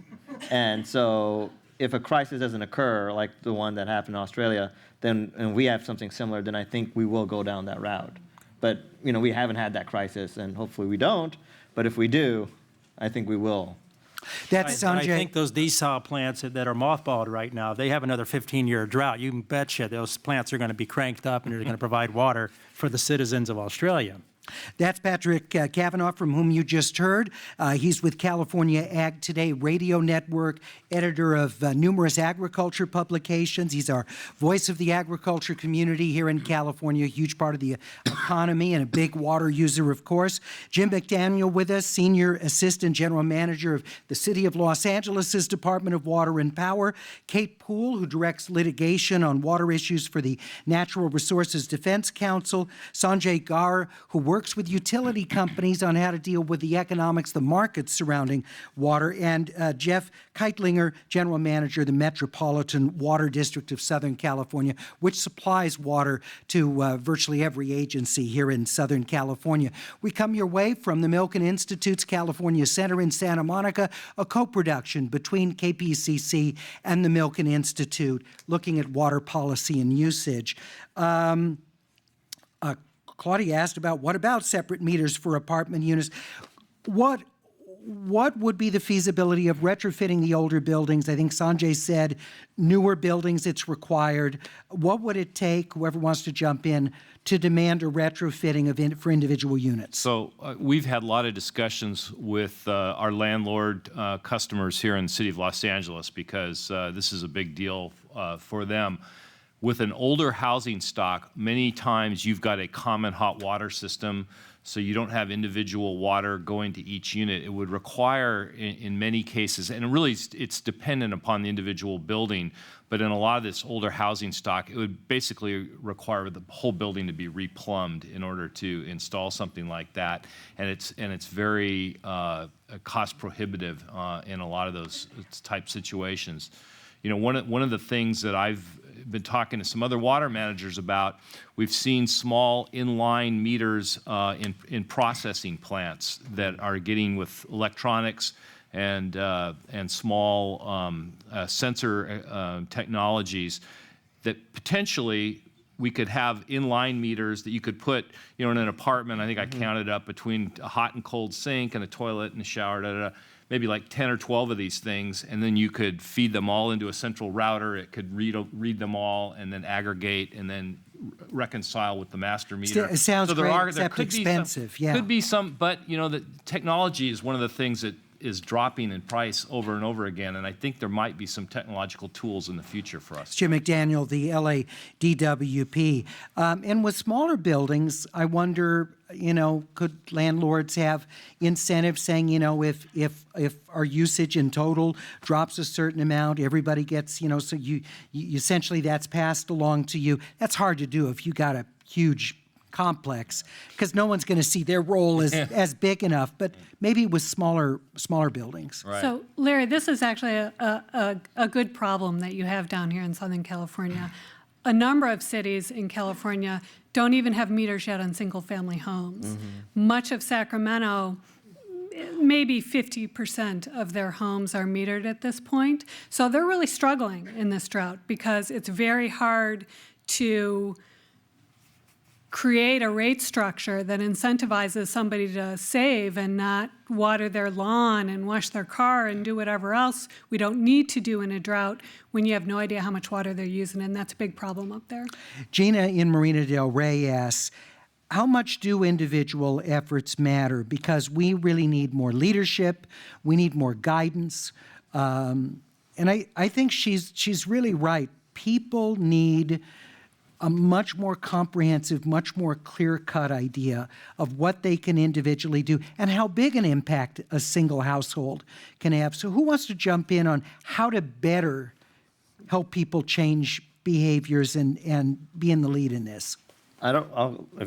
And so if a crisis doesn't occur, like the one that happened in Australia, and we have something similar, then I think we will go down that route. But we haven't had that crisis, and hopefully we don't. But if we do, I think we will. That's I Sanjay. think those desal plants that are mothballed right now, they have another 15-year drought. You can betcha those plants are going to be cranked up and they're going to provide water for the citizens of Australia. That's Patrick Kavanaugh, from whom you just heard. He's with California Ag Today Radio Network, editor of numerous agriculture publications. He's our voice of the agriculture community here in California, a huge part of the economy and a big water user, of course. Jim McDaniel with us, Senior Assistant General Manager of the City of Los Angeles' Department of Water and Power. Kate Poole, who directs litigation on water issues for the Natural Resources Defense Council. Sanjay Gar, who works with utility companies on how to deal with the economics, the markets surrounding water, and Jeff Keitlinger, General Manager of the Metropolitan Water District of Southern California, which supplies water to virtually every agency here in Southern California. We come your way from the Milken Institute's California Center in Santa Monica, a co-production between KPCC and the Milken Institute, looking at water policy and usage. Claudia asked about, what about separate meters for apartment units? What would be the feasibility of retrofitting the older buildings? I think Sanjay said newer buildings, it's required. What would it take, whoever wants to jump in, to demand a retrofitting for individual units? So we've had a lot of discussions with our landlord customers here in the city of Los Angeles, because this is a big deal for them. With an older housing stock, many times you've got a common hot water system, so you don't have individual water going to each unit. It would require, in many cases, and really it's dependent upon the individual building, but in a lot of this older housing stock, it would basically require the whole building to be replumbed in order to install something like that. And it's very cost prohibitive in a lot of those type situations. One of the things that I've been talking to some other water managers about, we've seen small inline meters in processing plants that are getting with electronics and small sensor technologies that potentially we could have inline meters that you could put, in an apartment. I think I counted up between a hot and cold sink and a toilet and a shower, maybe like 10 or 12 of these things, and then you could feed them all into a central router. It could read them all and then aggregate and then reconcile with the master meter. It sounds so great, except expensive. Could be some, but the technology is one of the things that is dropping in price over and over again, and I think there might be some technological tools in the future for us. Jim McDaniel, the LA DWP. And with smaller buildings, I wonder, could landlords have incentives saying, if our usage in total drops a certain amount, everybody gets, so you essentially that's passed along to you. That's hard to do if you got a huge complex, because no one's going to see their role as big enough, but maybe with smaller buildings. Right. So, Larry, this is actually a good problem that you have down here in Southern California. A number of cities in California don't even have meters yet on single-family homes. Much of Sacramento, maybe 50% of their homes are metered at this point. So they're really struggling in this drought because it's very hard to create a rate structure that incentivizes somebody to save and not water their lawn and wash their car and do whatever else we don't need to do in a drought when you have no idea how much water they're using, and that's a big problem up there. Gina in Marina Del Rey asks, how much do individual efforts matter? Because we really need more leadership, we need more guidance, and I think she's really right. People need a much more comprehensive, much more clear-cut idea of what they can individually do and how big an impact a single household can have. So who wants to jump in on how to better help people change behaviors and be in the lead in this? If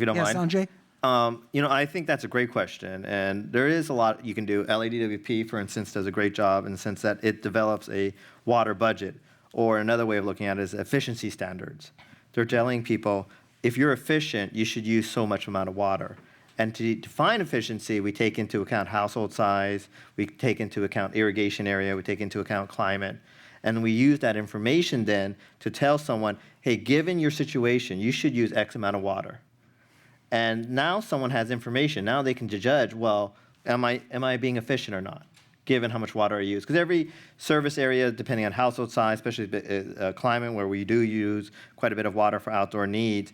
you don't Yes, mind. Sanjay? I think that's a great question, and there is a lot you can do. LADWP, for instance, does a great job in the sense that it develops a water budget, or another way of looking at it is efficiency standards. They're telling people, if you're efficient, you should use so much amount of water. And to define efficiency, we take into account household size, we take into account irrigation area, we take into account climate. And we use that information then to tell someone, hey, given your situation, you should use X amount of water. And now someone has information. Now they can judge, well, am I being efficient or not, given how much water I use? Because every service area, depending on household size, especially climate where we do use quite a bit of water for outdoor needs,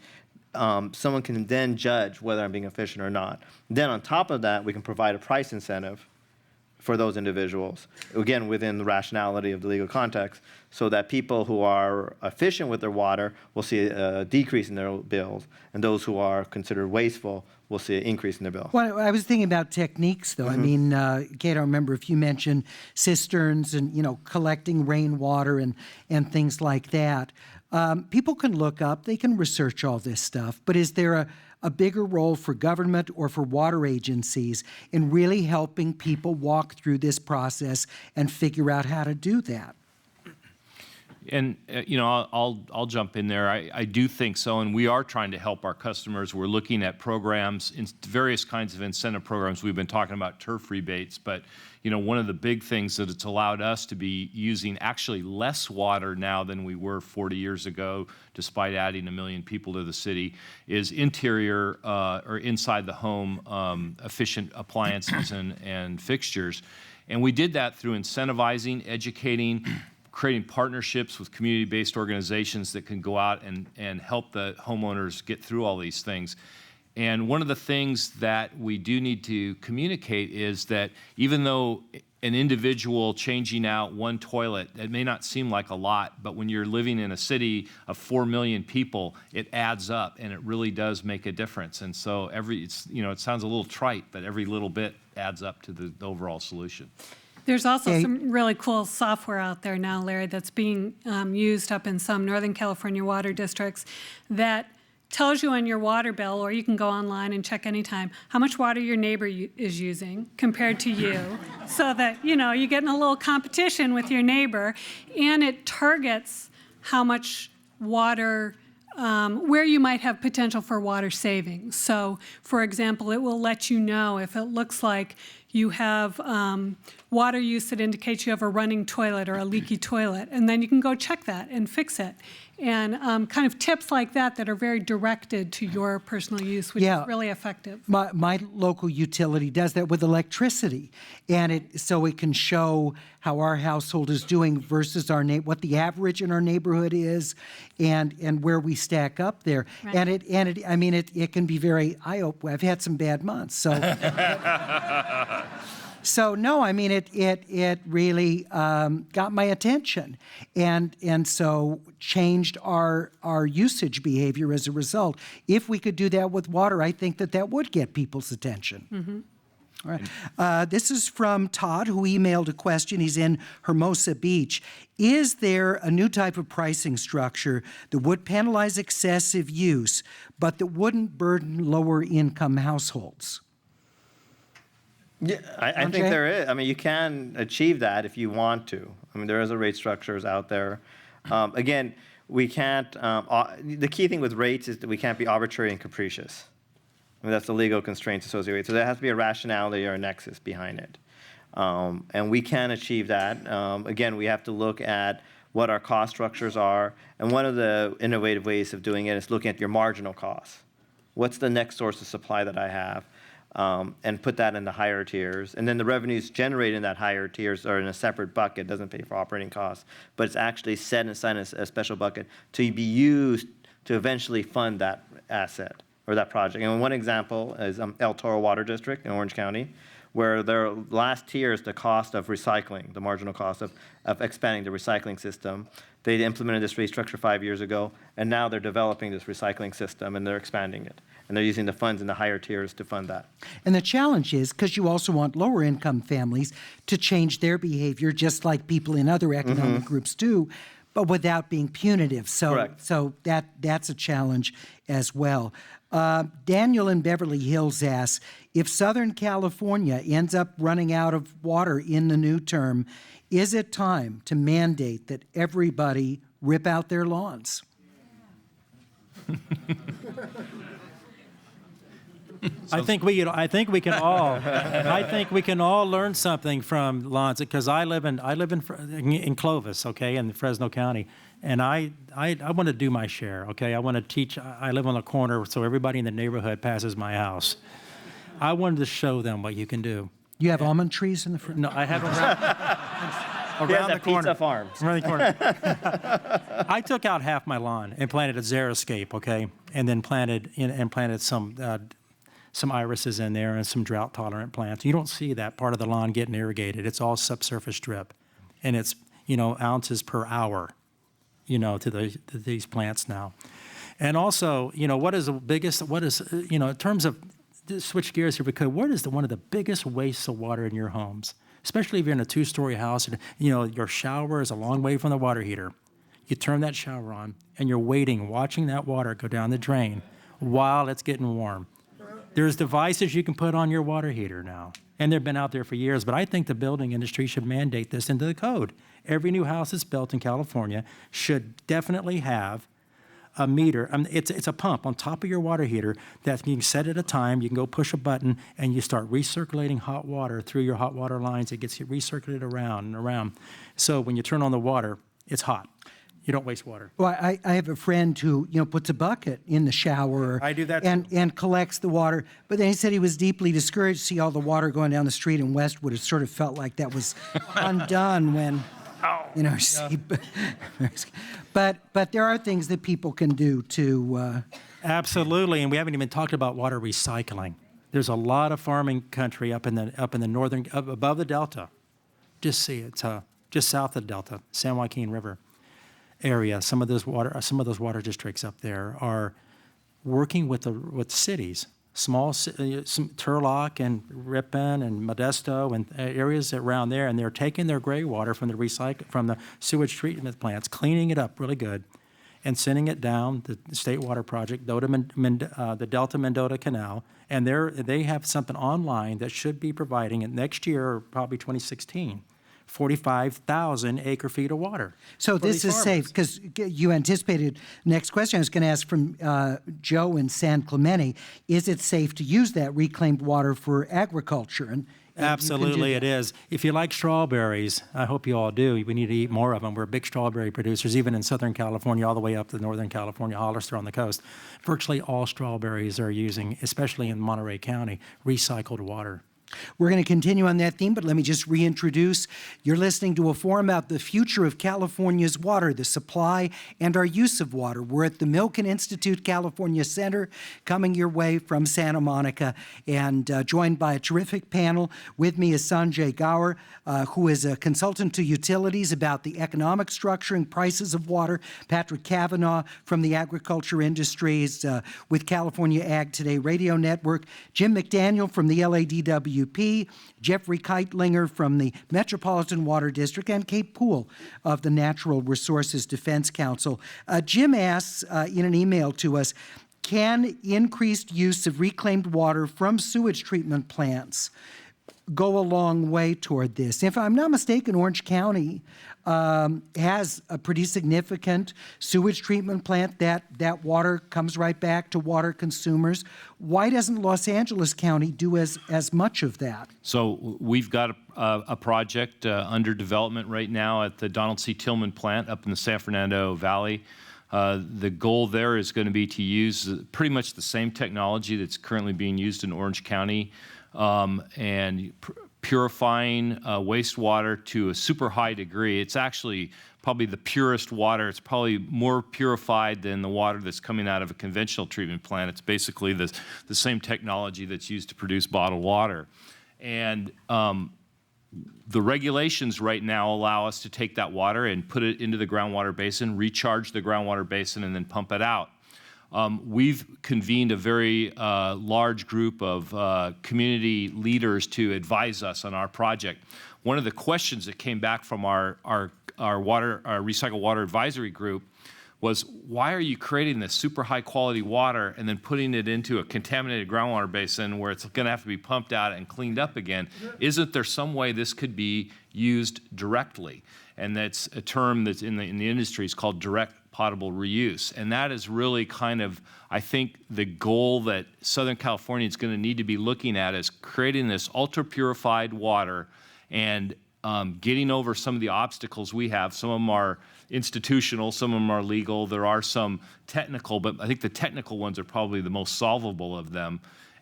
someone can then judge whether I'm being efficient or not. Then on top of that, we can provide a price incentive for those individuals, again, within the rationality of the legal context, so that people who are efficient with their water will see a decrease in their bills, and those who are considered wasteful will see an increase in their bill. Well, I was thinking about techniques, though. I mean, Kate, I remember if you mentioned cisterns and, collecting rainwater and things like that. People can look up, they can research all this stuff, but is there a bigger role for government or for water agencies in really helping people walk through this process and figure out how to do that? And, I'll jump in there. I do think so, and we are trying to help our customers. We're looking at programs, various kinds of incentive programs. We've been talking about turf rebates, but, one of the big things that it's allowed us to be using actually less water now than we were 40 years ago, despite adding 1 million people to the city, is interior or inside the home efficient appliances and fixtures. And we did that through incentivizing, educating, creating partnerships with community-based organizations that can go out and help the homeowners get through all these things. And one of the things that we do need to communicate is that even though an individual changing out one toilet, it may not seem like a lot, but when you're living in a city of 4 million people, it adds up and it really does make a difference. And so it sounds a little trite, but every little bit adds up to the overall solution. There's also some really cool software out there now, Larry, that's being used up in some Northern California water districts that tells you on your water bill, or you can go online and check anytime, how much water your neighbor is using compared to you, so that, you're getting a little competition with your neighbor, and it targets how much water where you might have potential for water savings. So, for example, it will let you know if it looks like you have water use that indicates you have a running toilet or a leaky toilet, and then you can go check that and fix it. And kind of tips like that are very directed to your personal use, which is really effective. My local utility does that with electricity, and so it can show how our household is doing versus what the average in our neighborhood is, and where we stack up there. Right. And it can be very eye-opening. I've had some bad months, so. So no, I mean it really got my attention, and so changed our usage behavior as a result. If we could do that with water, I think that would get people's attention. All right. This is from Todd, who emailed a question. He's in Hermosa Beach. Is there a new type of pricing structure that would penalize excessive use, but that wouldn't burden lower-income households? Yeah, I think there is. I mean, you can achieve that if you want to. I mean, there is a rate structures out there. Again, we can't, the key thing with rates is that we can't be arbitrary and capricious. I mean, that's the legal constraints associated with it. So there has to be a rationality or a nexus behind it. And we can achieve that. Again, we have to look at what our cost structures are. And one of the innovative ways of doing it is looking at your marginal costs. What's the next source of supply that I have? And put that in the higher tiers. And then the revenues generated in that higher tiers are in a separate bucket, doesn't pay for operating costs, but it's actually set aside in a special bucket to be used to eventually fund that asset or that project. And one example is El Toro Water District in Orange County, where their last tier is the cost of recycling, the marginal cost of expanding the recycling system. They implemented this restructure 5 years ago, and now they're developing this recycling system, and they're expanding it. And they're using the funds in the higher tiers to fund that. And the challenge is, because you also want lower-income families to change their behavior, just like people in other economic groups do, but without being punitive. So, Correct. so that's a challenge as well. Daniel in Beverly Hills asks, if Southern California ends up running out of water in the new term, is it time to mandate that everybody rip out their lawns? I think we can all learn something from lawns, because I live in Clovis, okay, in Fresno County, and I want to do my share, okay. I want to teach. I live on the corner, so everybody in the neighborhood passes my house. I wanted to show them what you can do. You have almond trees in the front? No, I have around the corner. Pizza Farms. Around the corner. I took out half my lawn and planted a xeriscape, okay, and then planted some irises in there and some drought-tolerant plants. You don't see that part of the lawn getting irrigated. It's all subsurface drip, and it's ounces per hour, to these plants now. And also, what is the biggest? What is in terms of switch gears here, because what is one of the biggest wastes of water in your homes, especially if you're in a two-story house and your shower is a long way from the water heater. You turn that shower on and you're watching that water go down the drain while it's getting warm. There's devices you can put on your water heater now, and they've been out there for years, but I think the building industry should mandate this into the code. Every new house that's built in California should definitely have a meter. It's a pump on top of your water heater that you can set at a time. You can go push a button, and you start recirculating hot water through your hot water lines. It gets recirculated around and around. So when you turn on the water, it's hot. You don't waste water. Well, I have a friend who, puts a bucket in the shower. I do that and collects the water. But then he said he was deeply discouraged to see all the water going down the street in Westwood. It sort of felt like that was undone when, But there are things that people can do to. Absolutely, and we haven't even talked about water recycling. There's a lot of farming country up in the northern, above the Delta. Just south of the Delta, San Joaquin River area. Some of those water districts up there are working with cities, some Turlock and Ripon and Modesto and areas around there, and they're taking their gray water from the sewage treatment plants, cleaning it up really good, and sending it down the State Water Project, the Delta Mendota Canal, and they have something online that should be providing it next year, or probably 2016. 45,000 acre-feet of water. So this is safe, because you anticipated next question I was going to ask from Joe in San Clemente. Is it safe to use that reclaimed water for agriculture? And absolutely it is. If you like strawberries, I hope you all do. We need to eat more of them. We're big strawberry producers, even in Southern California, all the way up to Northern California, Hollister on the coast. Virtually all strawberries are using, especially in Monterey County, recycled water. We're going to continue on that theme, but let me just reintroduce. You're listening to a forum about the future of California's water, the supply, and our use of water. We're at the Milken Institute California Center, coming your way from Santa Monica, and joined by a terrific panel. With me is Sanjay Gaur, who is a consultant to utilities about the economic structure and prices of water. Patrick Kavanaugh from the agriculture industries with California Ag Today Radio Network. Jim McDaniel from the LADWP. Jeffrey Keitlinger from the Metropolitan Water District, and Kate Poole of the Natural Resources Defense Council. Jim asks in an email to us, can increased use of reclaimed water from sewage treatment plants go a long way toward this? If I'm not mistaken, Orange County has a pretty significant sewage treatment plant. That water comes right back to water consumers. Why doesn't Los Angeles County do as much of that? So we've got a project under development right now at the Donald C. Tillman plant up in the San Fernando Valley. The goal there is going to be to use pretty much the same technology that's currently being used in Orange County, and purifying wastewater to a super high degree. It's actually probably the purest water. It's probably more purified than the water that's coming out of a conventional treatment plant. It's basically the same technology that's used to produce bottled water. And the regulations right now allow us to take that water and put it into the groundwater basin, recharge the groundwater basin, and then pump it out. We've convened a very large group of community leaders to advise us on our project. One of the questions that came back from our recycled water advisory group was, why are you creating this super high quality water and then putting it into a contaminated groundwater basin where it's going to have to be pumped out and cleaned up again? Isn't there some way this could be used directly? And that's a term that's in the industry is called direct potable reuse. And that is really kind of, I think, the goal that Southern California is going to need to be looking at, is creating this ultra purified water and getting over some of the obstacles we have. Some of them are institutional, some of them are legal, there are some technical, but I think the technical ones are probably the most solvable of them.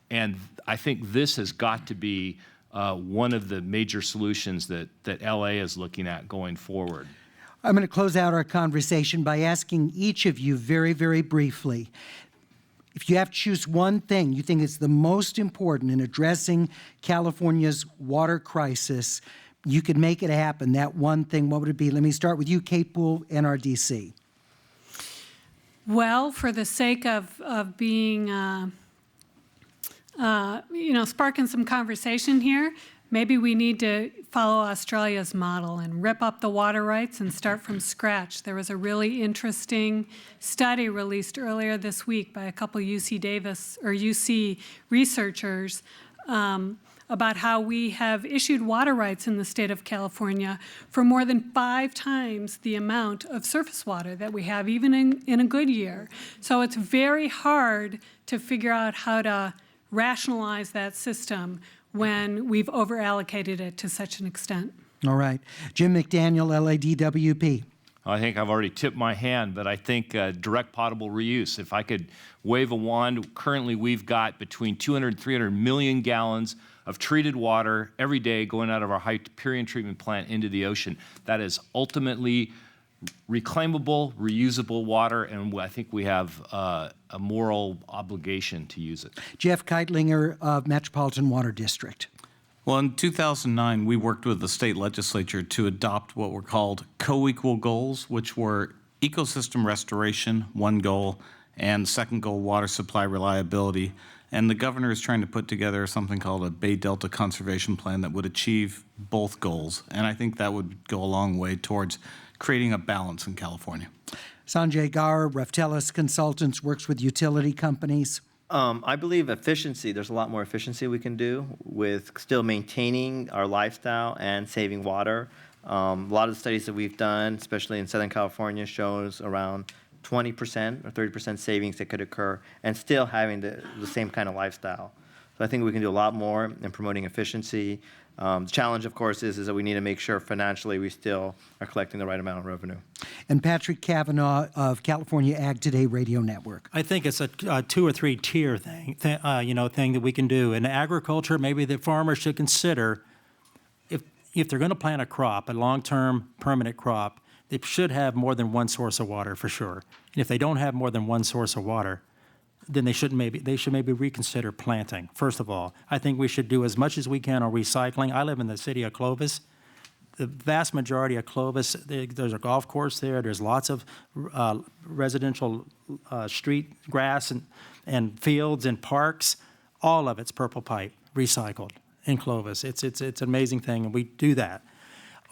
And I think this has got to be one of the major solutions that LA is looking at going forward. I'm going to close out our conversation by asking each of you very, very briefly, if you have to choose one thing you think is the most important in addressing California's water crisis, you could make it happen, that one thing, what would it be? Let me start with you, Kate Poole, NRDC. Well, for the sake of being, sparking some conversation here, maybe we need to follow Australia's model and rip up the water rights and start from scratch. There was a really interesting study released earlier this week by a couple UC researchers about how we have issued water rights in the state of California for more than 5 times the amount of surface water that we have, even in a good year. So it's very hard to figure out how to rationalize that system when we've over-allocated it to such an extent. All right. Jim McDaniel, LADWP. I think I've already tipped my hand, but I think direct potable reuse. If I could wave a wand, currently we've got between 200 and 300 million gallons of treated water every day going out of our Hyperion treatment plant into the ocean. That is ultimately reclaimable, reusable water, and I think we have a moral obligation to use it. Jeff Keitlinger of Metropolitan Water District. Well, in 2009, we worked with the state legislature to adopt what were called co-equal goals, which were ecosystem restoration, one goal, and second goal, water supply reliability. And the governor is trying to put together something called a Bay Delta Conservation Plan that would achieve both goals. And I think that would go a long way towards creating a balance in California. Sanjay Gaur, Raftelis Consultants, works with utility companies. I believe efficiency, there's a lot more efficiency we can do with still maintaining our lifestyle and saving water. A lot of the studies that we've done, especially in Southern California, shows around 20% or 30% savings that could occur and still having the same kind of lifestyle. So I think we can do a lot more in promoting efficiency. The challenge, of course, is that we need to make sure financially we still are collecting the right amount of revenue. And Patrick Kavanaugh of California Ag Today Radio Network. I think it's a 2 or 3 tier thing that we can do. In agriculture, maybe the farmer should consider if they're going to plant a crop, a long-term permanent crop, they should have more than one source of water for sure. And if they don't have more than one source of water, then they should maybe reconsider planting. First of all, I think we should do as much as we can on recycling. I live in the city of Clovis. The vast majority of Clovis, there's a golf course there. There's lots of residential street grass and fields and parks. All of it's purple pipe recycled in Clovis. It's an amazing thing, and we do that.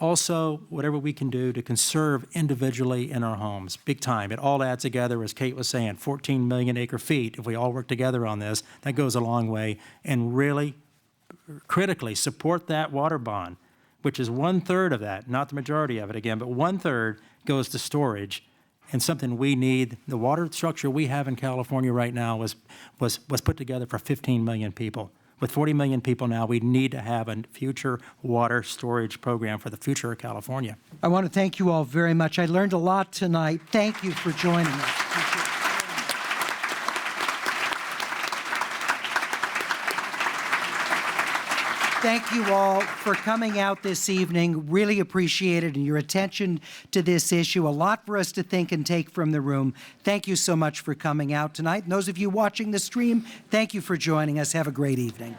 Also, whatever we can do to conserve individually in our homes, big time. It all adds together, as Kate was saying, 14 million acre feet. If we all work together on this, that goes a long way. And really, critically, support that water bond, which is 1/3 of that, not the majority of it again, but 1/3 goes to storage, and something we need. The water structure we have in California right now was put together for 15 million people. With 40 million people now, we need to have a future water storage program for the future of California. I want to thank you all very much. I learned a lot tonight. Thank you for joining us. Thank you all for coming out this evening. Really appreciate it and your attention to this issue. A lot for us to think and take from the room. Thank you so much for coming out tonight. And those of you watching the stream, thank you for joining us. Have a great evening.